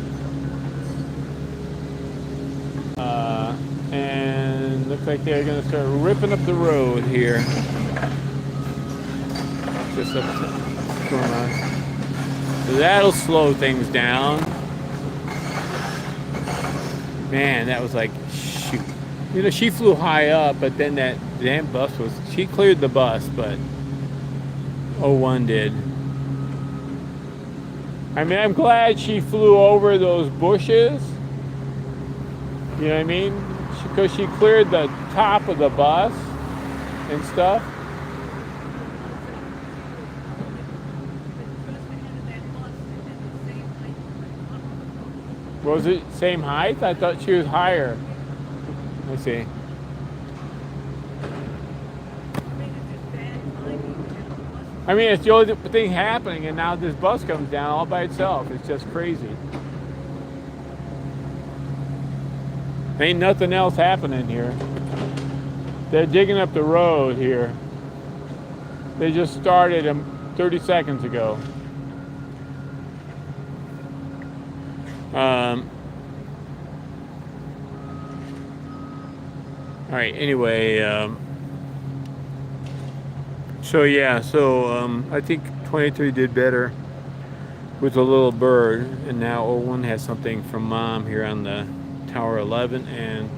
And looks like they're going to start ripping up the road here. Just up going on. So that'll slow things down. Man, that was like, shoot. You know, she flew high up, but then that damn bus she cleared the bus, but 01 did. I mean, I'm glad she flew over those bushes. You know what I mean? Because she cleared the top of the bus and stuff. Was it same height? I thought she was higher. Let's see. I mean, it's the only thing happening, and now this bus comes down all by itself. It's just crazy. Ain't nothing else happening here. They're digging up the road here. They just started 30 seconds ago. All right, anyway, so I think 23 did better with a little bird, and now 01 has something from mom here on the tower 11, and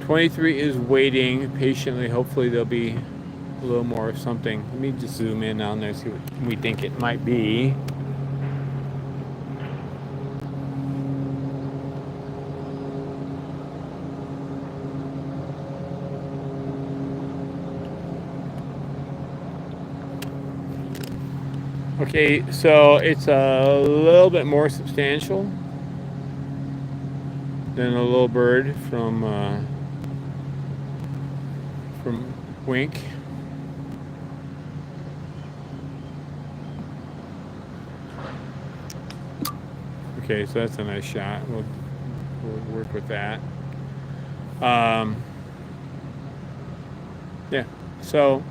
23 is waiting patiently. Hopefully there'll be a little more of something. Let me just zoom in on there, see what we think it might be. Okay, so it's a little bit more substantial than a little bird from Wink. Okay, so that's a nice shot. We'll work with that. Yeah. So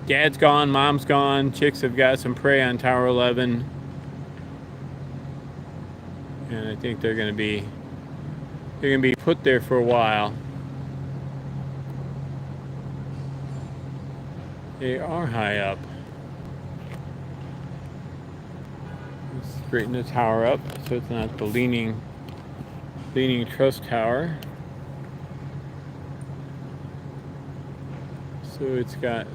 Dad's gone, Mom's gone. Chicks have got some prey on Tower 11, and I think they're gonna be put there for a while. They are high up. Let's straighten the tower up so it's not the leaning truss tower. So it's got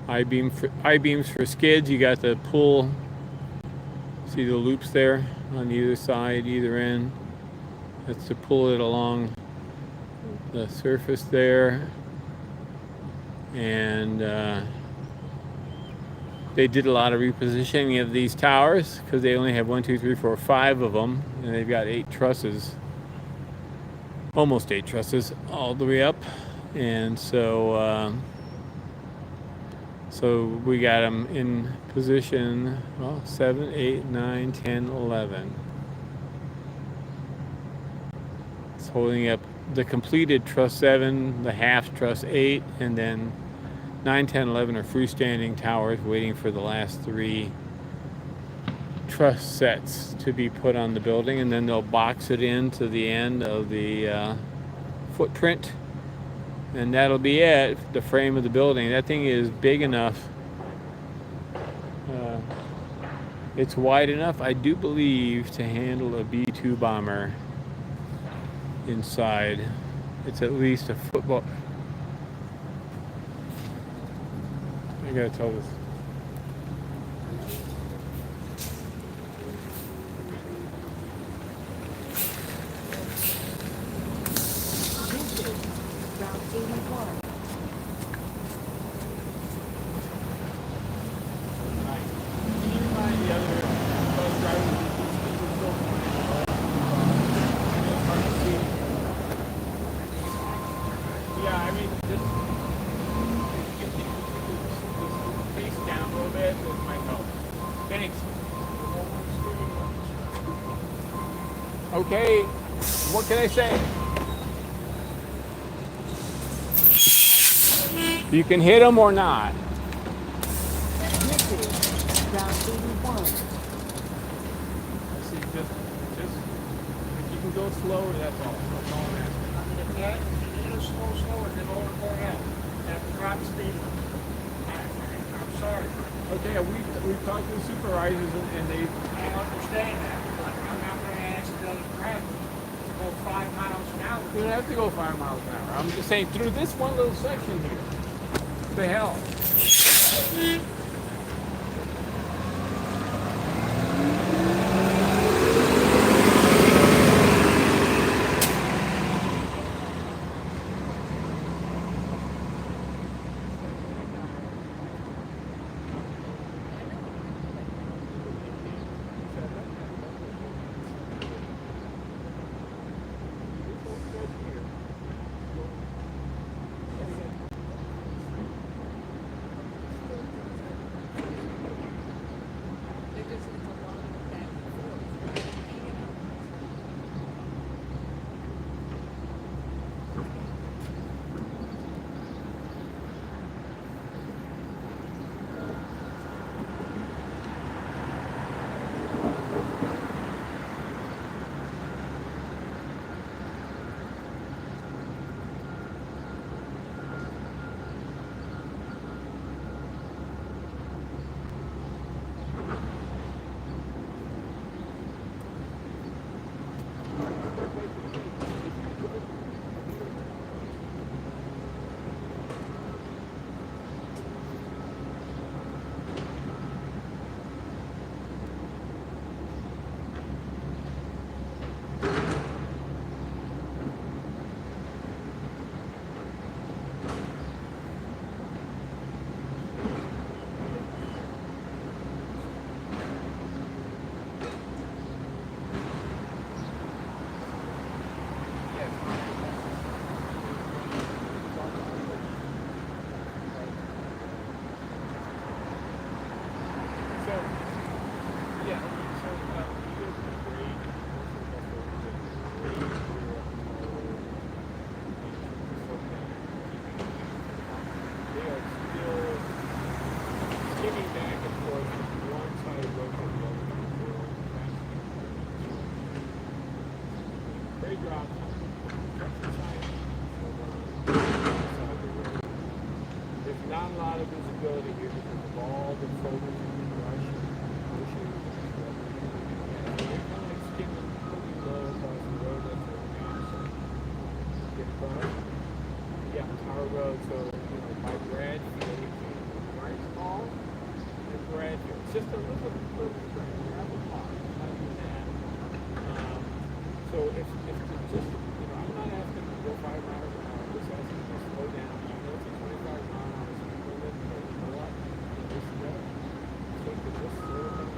I-beams for skids. You got the pull. See the loops there on either side, either end. That's to pull it along the surface there. And they did a lot of repositioning of these towers because they only have 1, 2, 3, 4, 5 of them, and they've got 8 trusses, almost 8 trusses all the way up. And so we got them in position, well, 7, 8, 9, 10, 11. It's holding up the completed truss 7, the half truss 8, and then 9, 10, 11 are freestanding towers waiting for the last 3 truss sets to be put on the building, and then they'll box it into the end of the footprint, and that'll be it, the frame of the building. That thing is big enough. It's wide enough, I do believe, to handle a B-2 bomber inside. It's at least a football. I gotta tell this. Okay, what can I say? You can hit them or not. See, just if you can go slower, that's all. That's all I'm asking. If you go slower, then go ahead. Have to drop speed. I'm sorry. Okay, we've talked to the supervisors and they. I understand that, but I'm not going to ask the traffic to go 5 miles an hour. You don't have to go 5 miles an hour. I'm just saying through this one little section here. What the hell? shoulders and brush and bushes and stuff. And they're kind of like skimming pretty low across the road. That's what we have. So get across. Yeah, our road. So, you know, by Bradfield, right small and Bradfield. It's just a little gravel plot. Not even that. So if just, you know, I'm not asking to go 5 miles an hour. I'm just asking to slow down. I know it's a 25-mile-an-hour speed limit, but you know what? Just so you could just slow down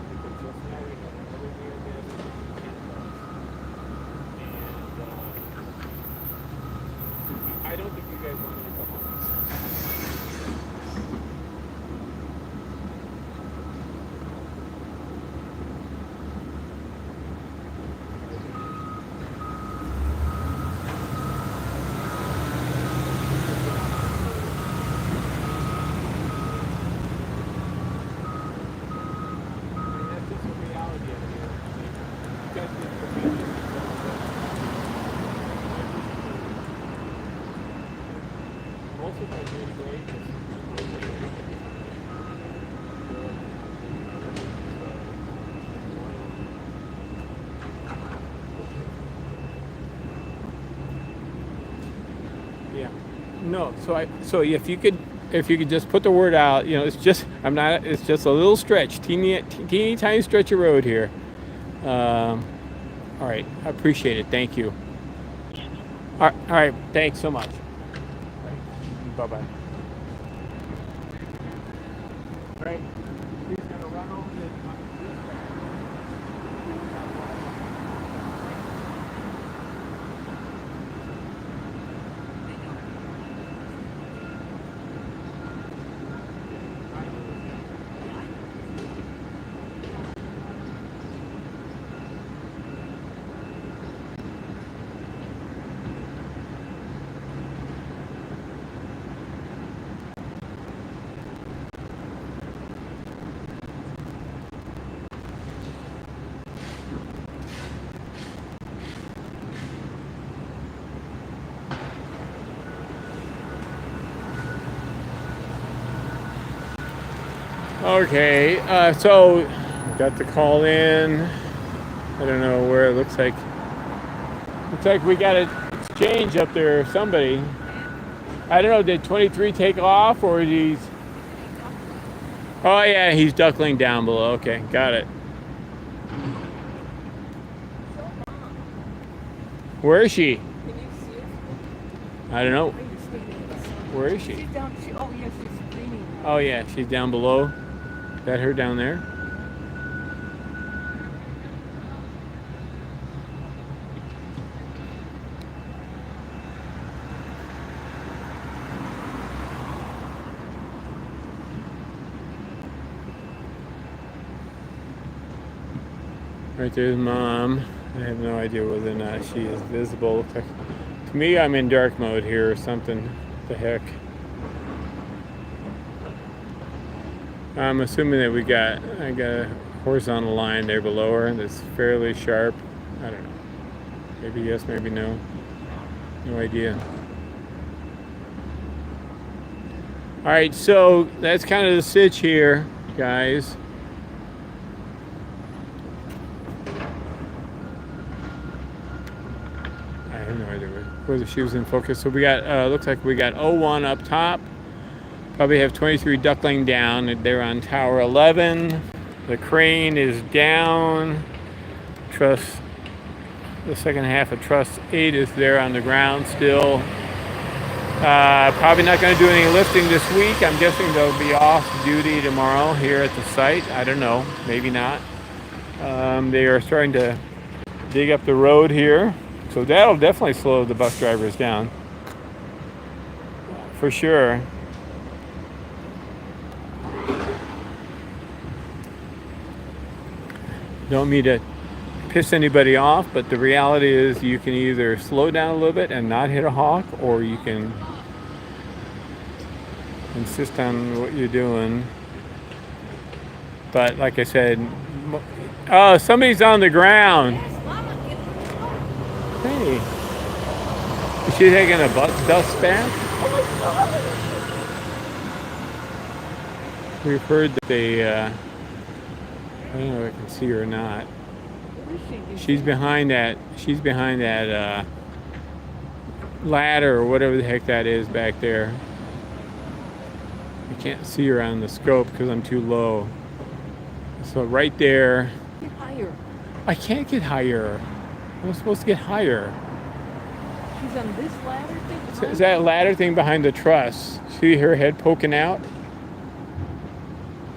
because just now we have another near miss and I don't think you guys want me to come home. Yeah. No. So if you could just put the word out, you know, it's just a little stretch, teeny tiny stretch of road here. All right. I appreciate it. Thank you. All right. Thanks so much. Bye bye. All right. He's gonna run over this. Okay, so got the call in. I don't know where it looks like. Looks like we got an exchange up there. Somebody. I don't know. Did 23 take off or he's? Oh yeah, he's duckling down below. Okay, got it. Where is she? I don't know. Where is she? Oh yeah, she's down below. Is that her down there? Right there's Mom. I have no idea whether or not she is visible. To me, I'm in dark mode here or something. What the heck? I'm assuming that I got a horizontal line there below her that's fairly sharp. I don't know. Maybe yes, maybe no. No idea. All right, so that's kind of the sitch here, guys. I have no idea whether she was in focus. So we got, looks like we got 01 up top. Probably have 23 duckling down. They're on tower 11. The crane is down. Truss, the second half of truss 8 is there on the ground still. Probably not going to do any lifting this week. I'm guessing they'll be off duty tomorrow here at the site. I don't know. Maybe not. They are starting to dig up the road here. So that'll definitely slow the bus drivers down. For sure. Don't mean to piss anybody off, but the reality is you can either slow down a little bit and not hit a hawk, or you can insist on what you're doing. But like I said, oh, somebody's on the ground. Hey, is she taking a dust bath? we've heard that they, I don't know if I can see her or not. Where is she? She's behind that, ladder or whatever the heck that is back there. I can't see her on the scope because I'm too low. So right there. Get higher. I can't get higher. I'm supposed to get higher. She's on this ladder thing? Is that ladder thing behind the truss? See her head poking out?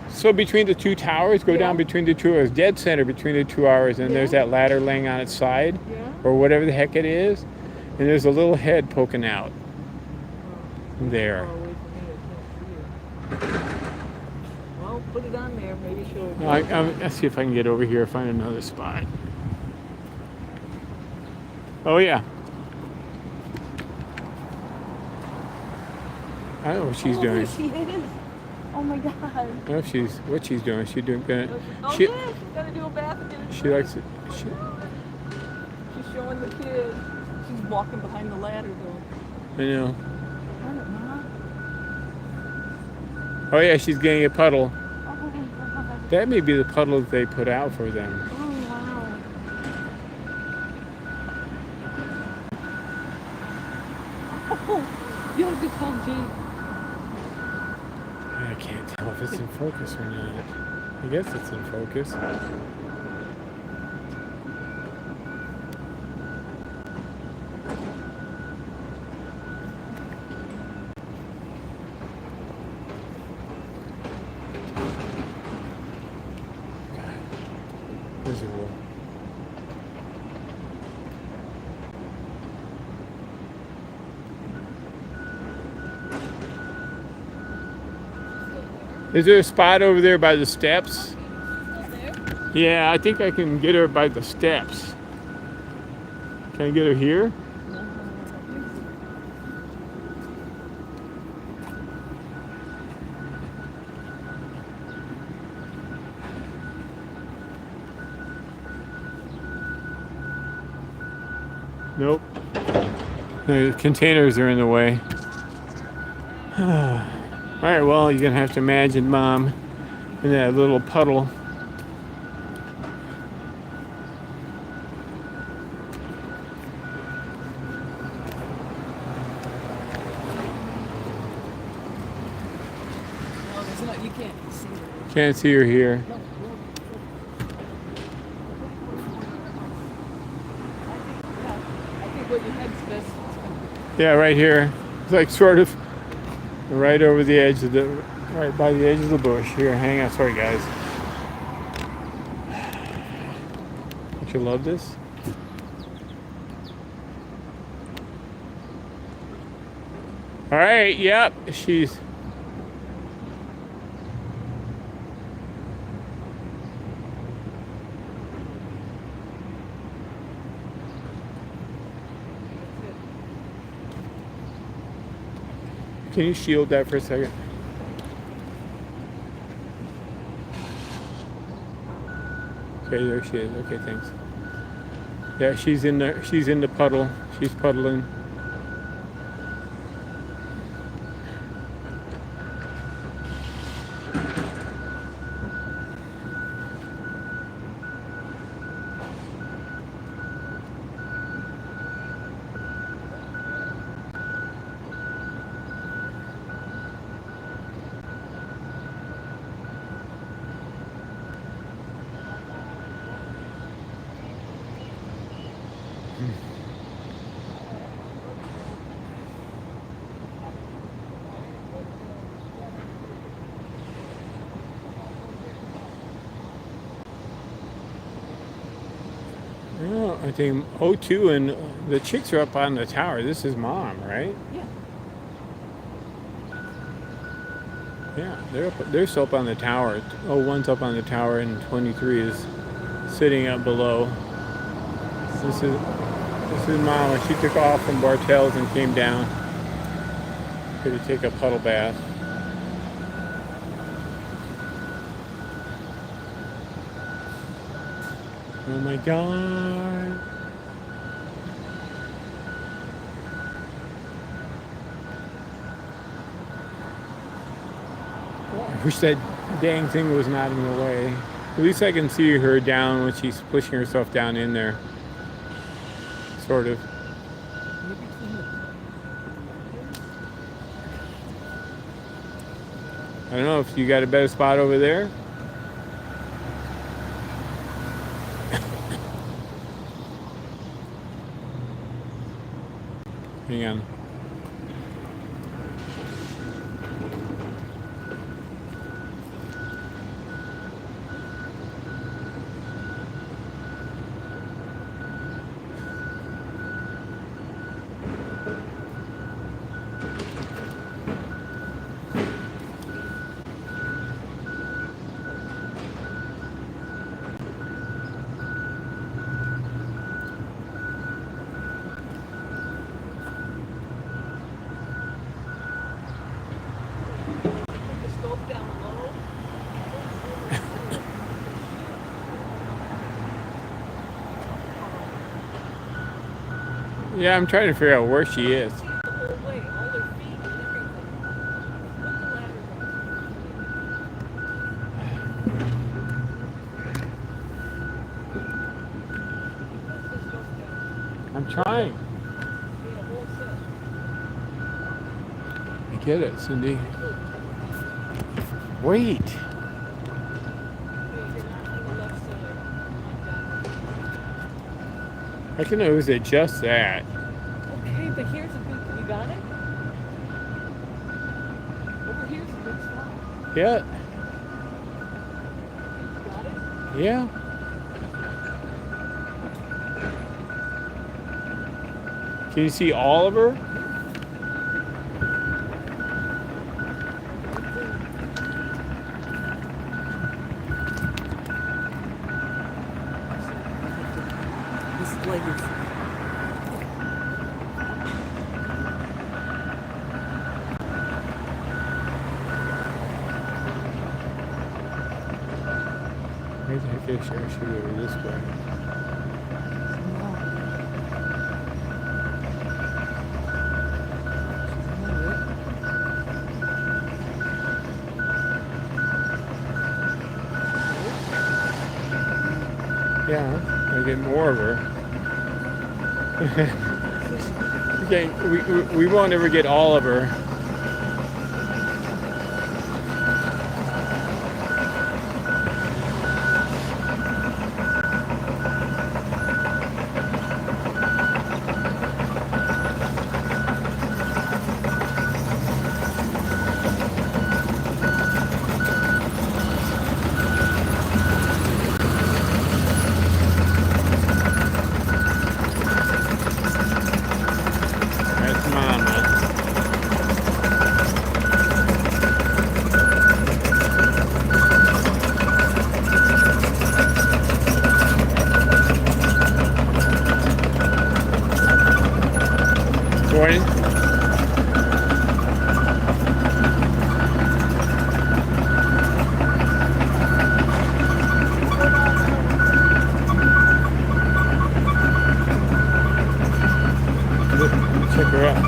So between the two towers, go down between the two towers, dead center between the 2 hours, and there's that ladder laying on its side, or whatever the heck it is, and there's a little head poking out. There. Well, put it on there. Maybe she'll. Let's see if I can get over here, find another spot. Oh yeah. I don't know what she's doing. There she is. Oh my God. I don't know if what she's doing. She's doing good. Oh She, yeah, she's gotta do a bath again. she likes it. She's showing the kid. She's walking behind the ladder though. I know. I don't know. Oh yeah, she's getting a puddle. Oh my God. That may be the puddle that they put out for them. Oh wow. Oh, you have to call Jake. I can't tell if it's in focus or not. I guess it's in focus. Visible. Is there a spot over there by the steps? Yeah, I think I can get her by the steps. Can I get her here? Nope. The containers are in the way. All right, well, you're going to have to imagine Mom in that little puddle. No, there's not. You can't see her. Can't see her here. I think what your head's best. Yeah, right here. It's like sort of right over the edge of the, right by the edge of the bush. Here, hang on. Sorry, guys. Don't you love this? All right. Yep. She's. Can you shield that for a second? Okay, there she is. Okay, thanks. Yeah, she's in the puddle. She's puddling. Well, I think O2 and the chicks are up on the tower. This is Mom, right? Yeah. Yeah, they're still up on the tower. 01's up on the tower and 23 is sitting up below. This is Mom. She took off from Bartels and came down here to take a puddle bath. Oh my God. I wish that dang thing was not in the way. At least I can see her down when she's pushing herself down in there. Sort of. I don't know if you got a better spot over there. Hang on. Yeah, I'm trying to figure out where she is. I'm trying. I get it, Cindy. Wait. I can always adjust that. Okay, but here's a good. You got it? Over here's a good spot. Yeah. You got it? Yeah. Can you see all of her? This leg is. Where the heck is she? I should go over this way. Yeah, I get more of her. Okay, we won't ever get all of her. Check her out.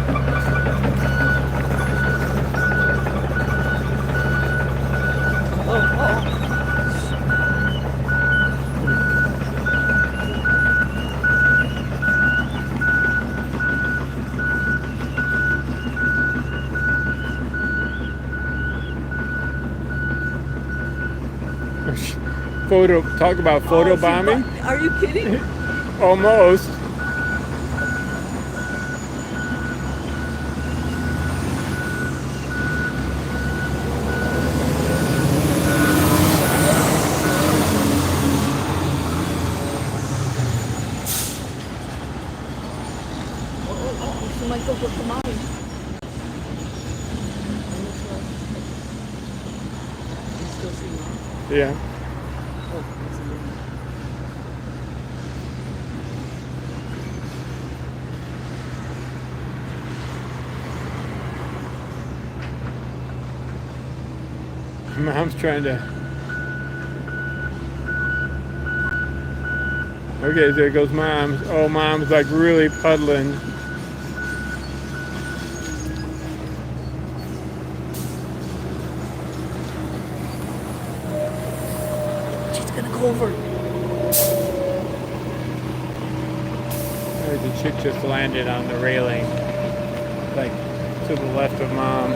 Talk about photo bombing. Are you kidding? Almost. She might go for mommy. You still see mom? Yeah. Mom's trying to. Okay, there goes Mom. Oh, Mom's like really puddling. gonna go over. There's a chick just landed on the railing, like to the left of Mom.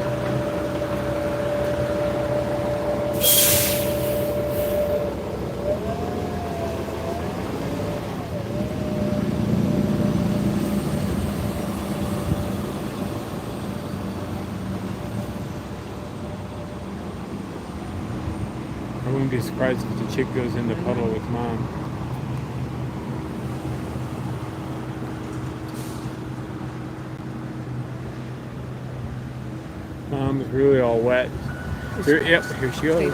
I wouldn't be surprised if the chick goes in the puddle with Mom. Mom is really all wet. Here, yep, here she goes.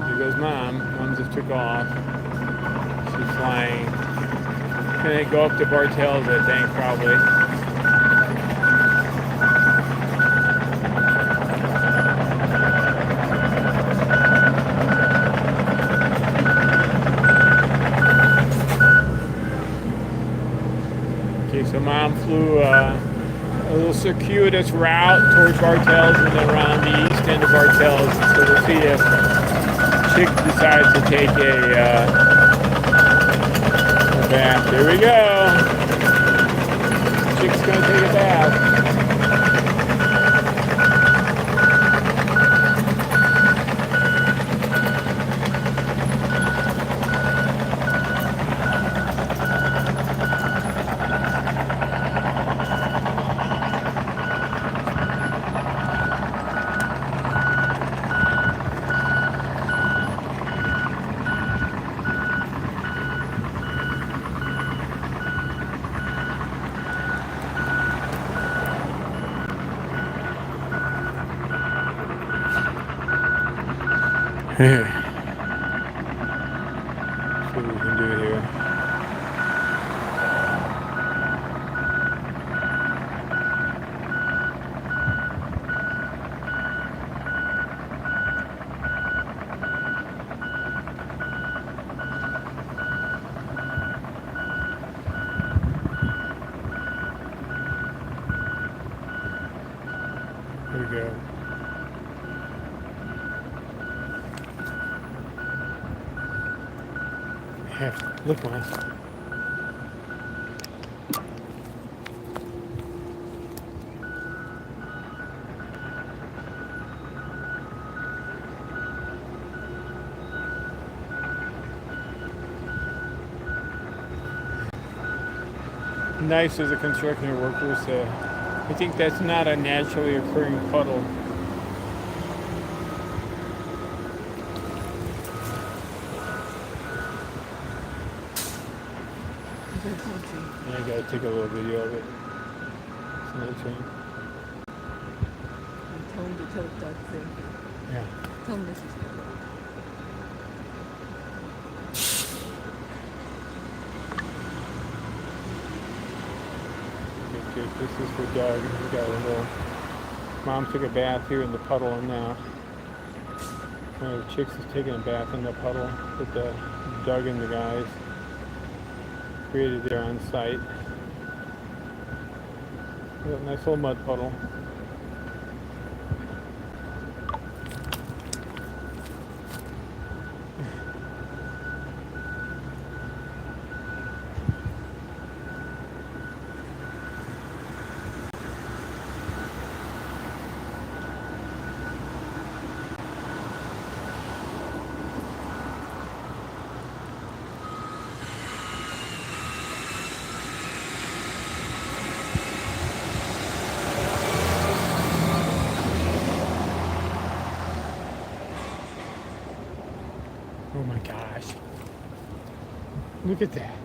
Here goes Mom. Mom just took off. She's flying. Gonna go up to Bartels, I think, probably. So Mom flew a little circuitous route towards Bartels and then around the east end of Bartels. So we'll see if Chick decides to take a bath. Here we go. Chick's gonna take a bath. See what we can do here. Here we go. Look, Mom. Nice as a construction worker, so I think that's not a naturally occurring puddle. Yeah, I gotta take a little video of it. It's not train. Tell him to tell the duck thing. Yeah. Tell him this is good. Okay, this is for Doug. We got a little. Mom took a bath here in the puddle, and now one of the chicks is taking a bath in the puddle with the Doug and the guys created there on site. A nice little mud puddle. Oh my gosh. Look at that.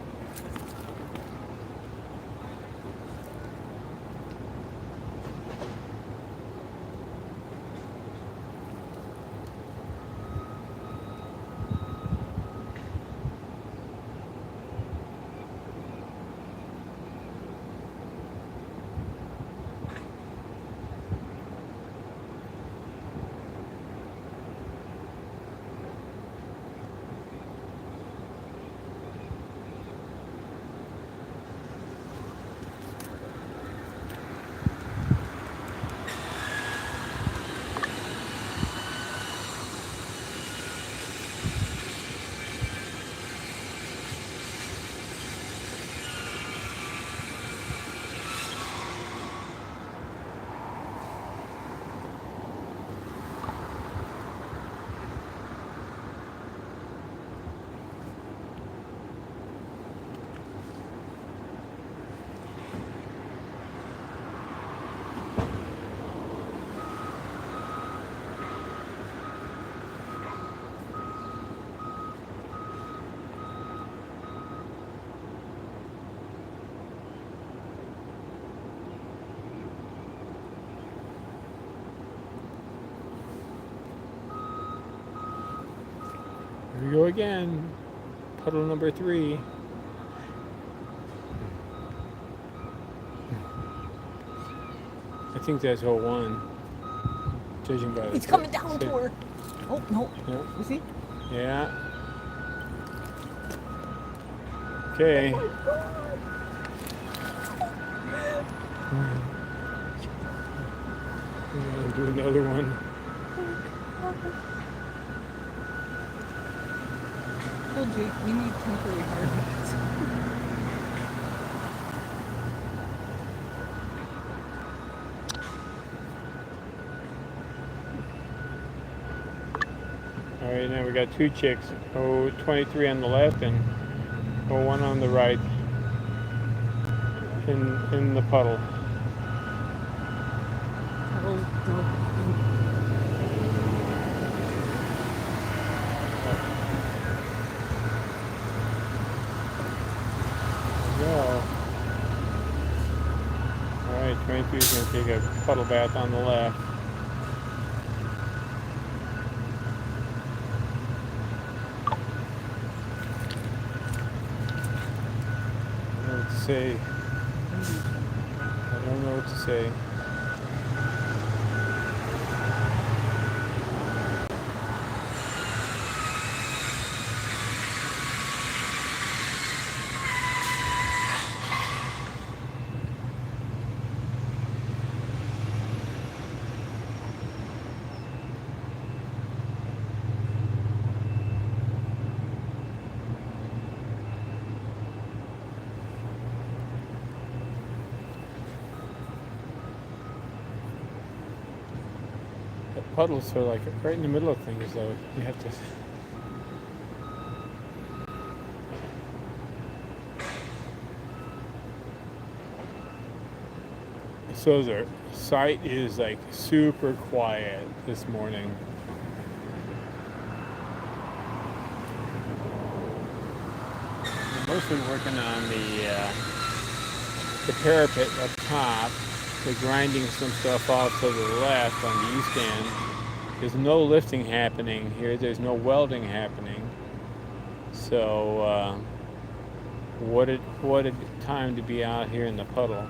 we go again. Puddle number 3. I think that's hole 1. Judging by He's coming down to her. Oh, no. Yeah. Is he? Yeah. Okay. Oh, my God. Do another one. Well, Jake, we need temporary hard hats. All right, now we got 2 chicks. O23 on the left and O1 on the right. In the puddle. Go. All right, 23 is going to take a puddle bath on the left. I don't know what to say. I don't know what to say. Puddles are like right in the middle of things, though. You have to. So the site is like super quiet this morning. I'm mostly working on the parapet up top. They're grinding some stuff off to the left on the east end. There's no lifting happening here. There's no welding happening. So what a time to be out here in the puddle.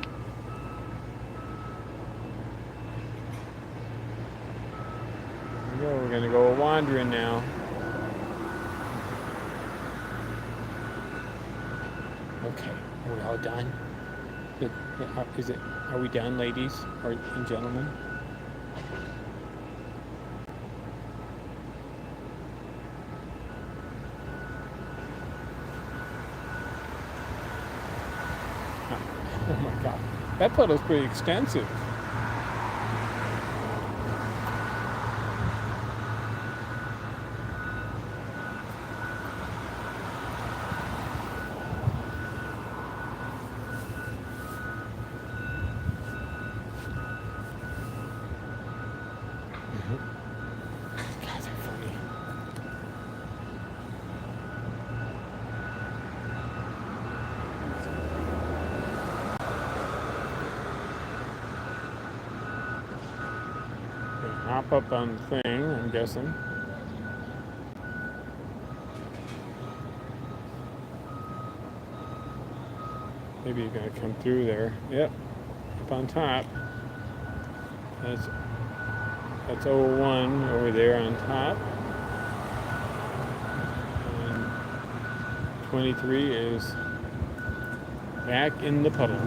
Here we go. We're gonna go wandering now. Okay, are we all done? Are we done, ladies and gentlemen? Oh my God, that puddle's pretty extensive. God, they're funny. Hop up on the thing, I'm guessing. Maybe you're gonna come through there. Yep, up on top. That's 01 over there on top. And 23 is back in the puddle.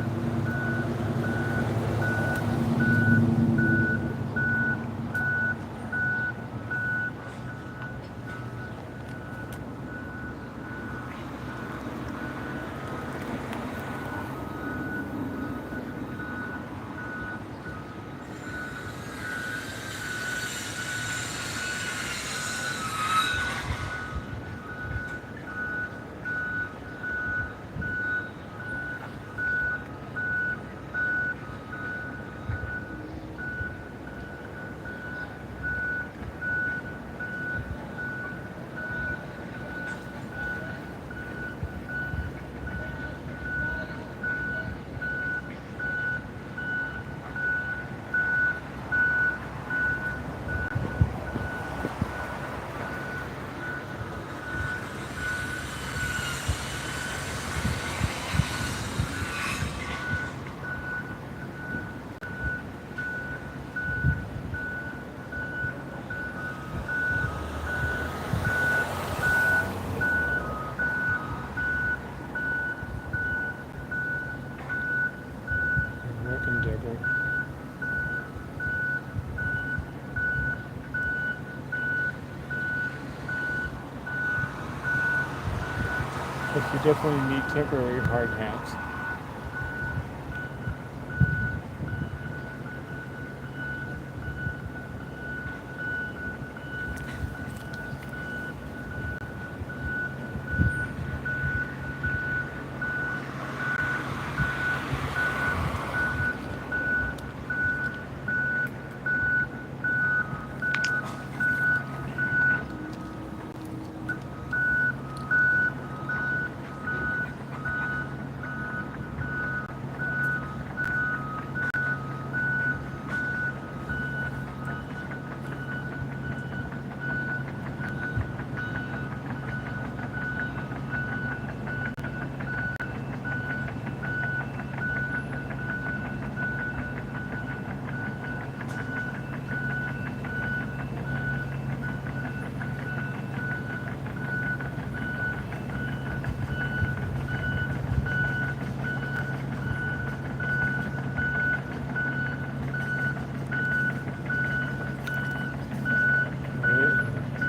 But you definitely need temporary hard hats.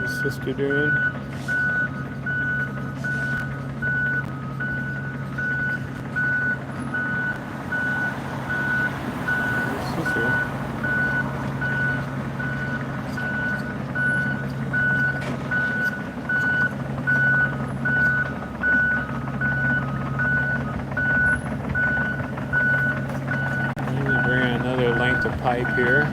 What's sister doing? Where's sister? Bring another length of pipe here.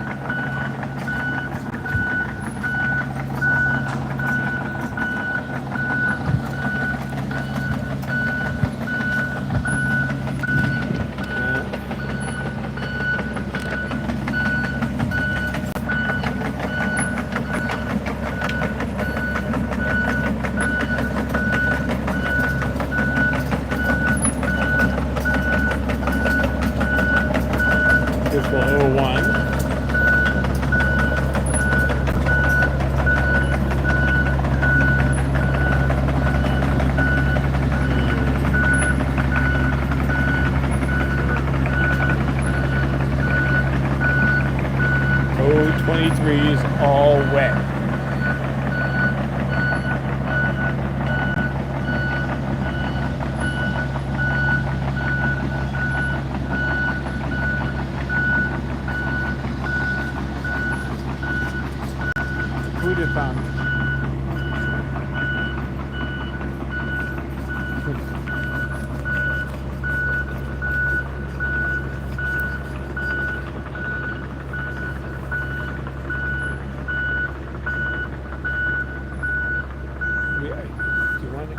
Beautiful 01. O23 is all wet. Who'd have found it? Do you want to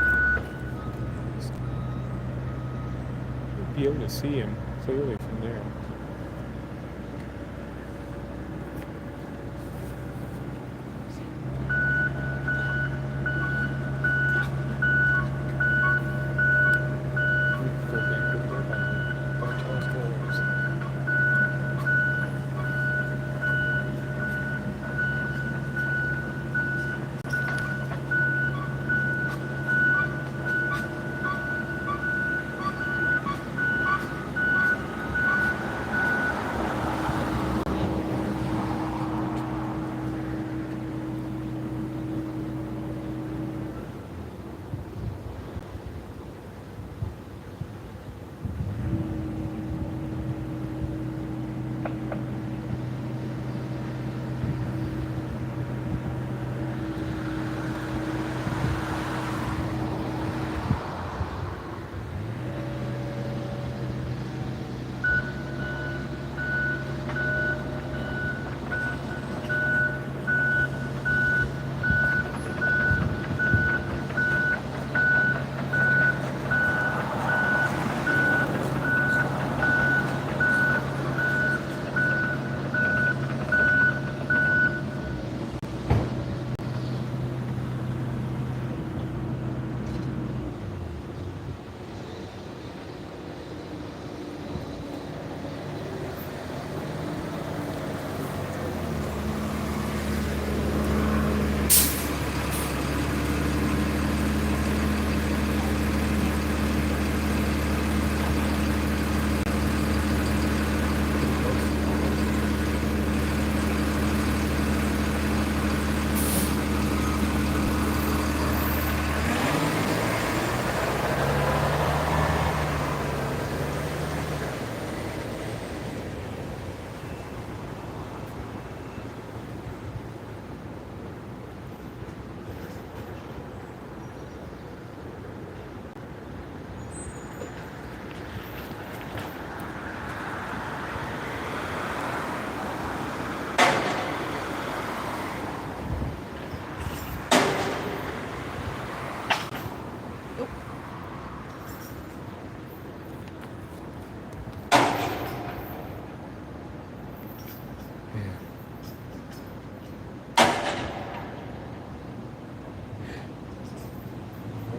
be able to see him clearly from there? Bartels doors.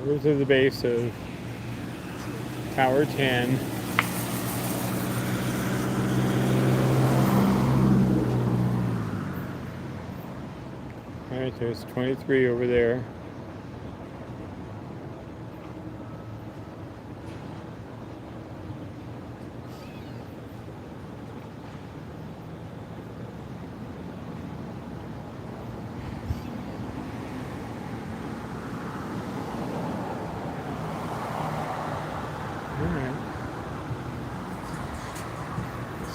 We're to the base of Tower 10. All right, there's 23 over there. Alright.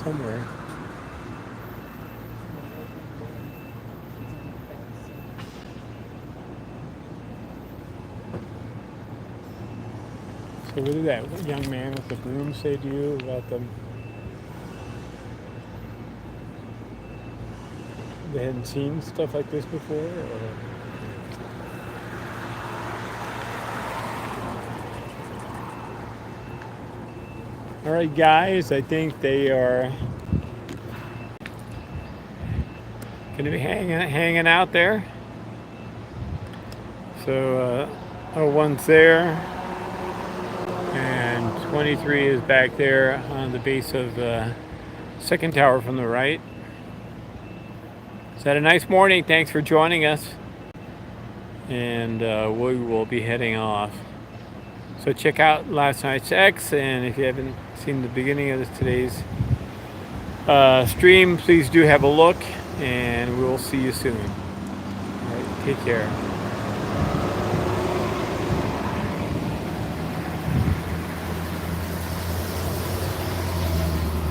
Somewhere. So what did that young man with the broom say to you about them? They hadn't seen stuff like this before? Or? All right, guys, I think they are going to be hanging out there. So 01's there, and 23 is back there on the base of the second tower from the right. So had a nice morning. Thanks for joining us, and we will be heading off. So check out last night's X, and if you haven't seen the beginning of today's stream, please do have a look, and we'll see you soon. All right, take care.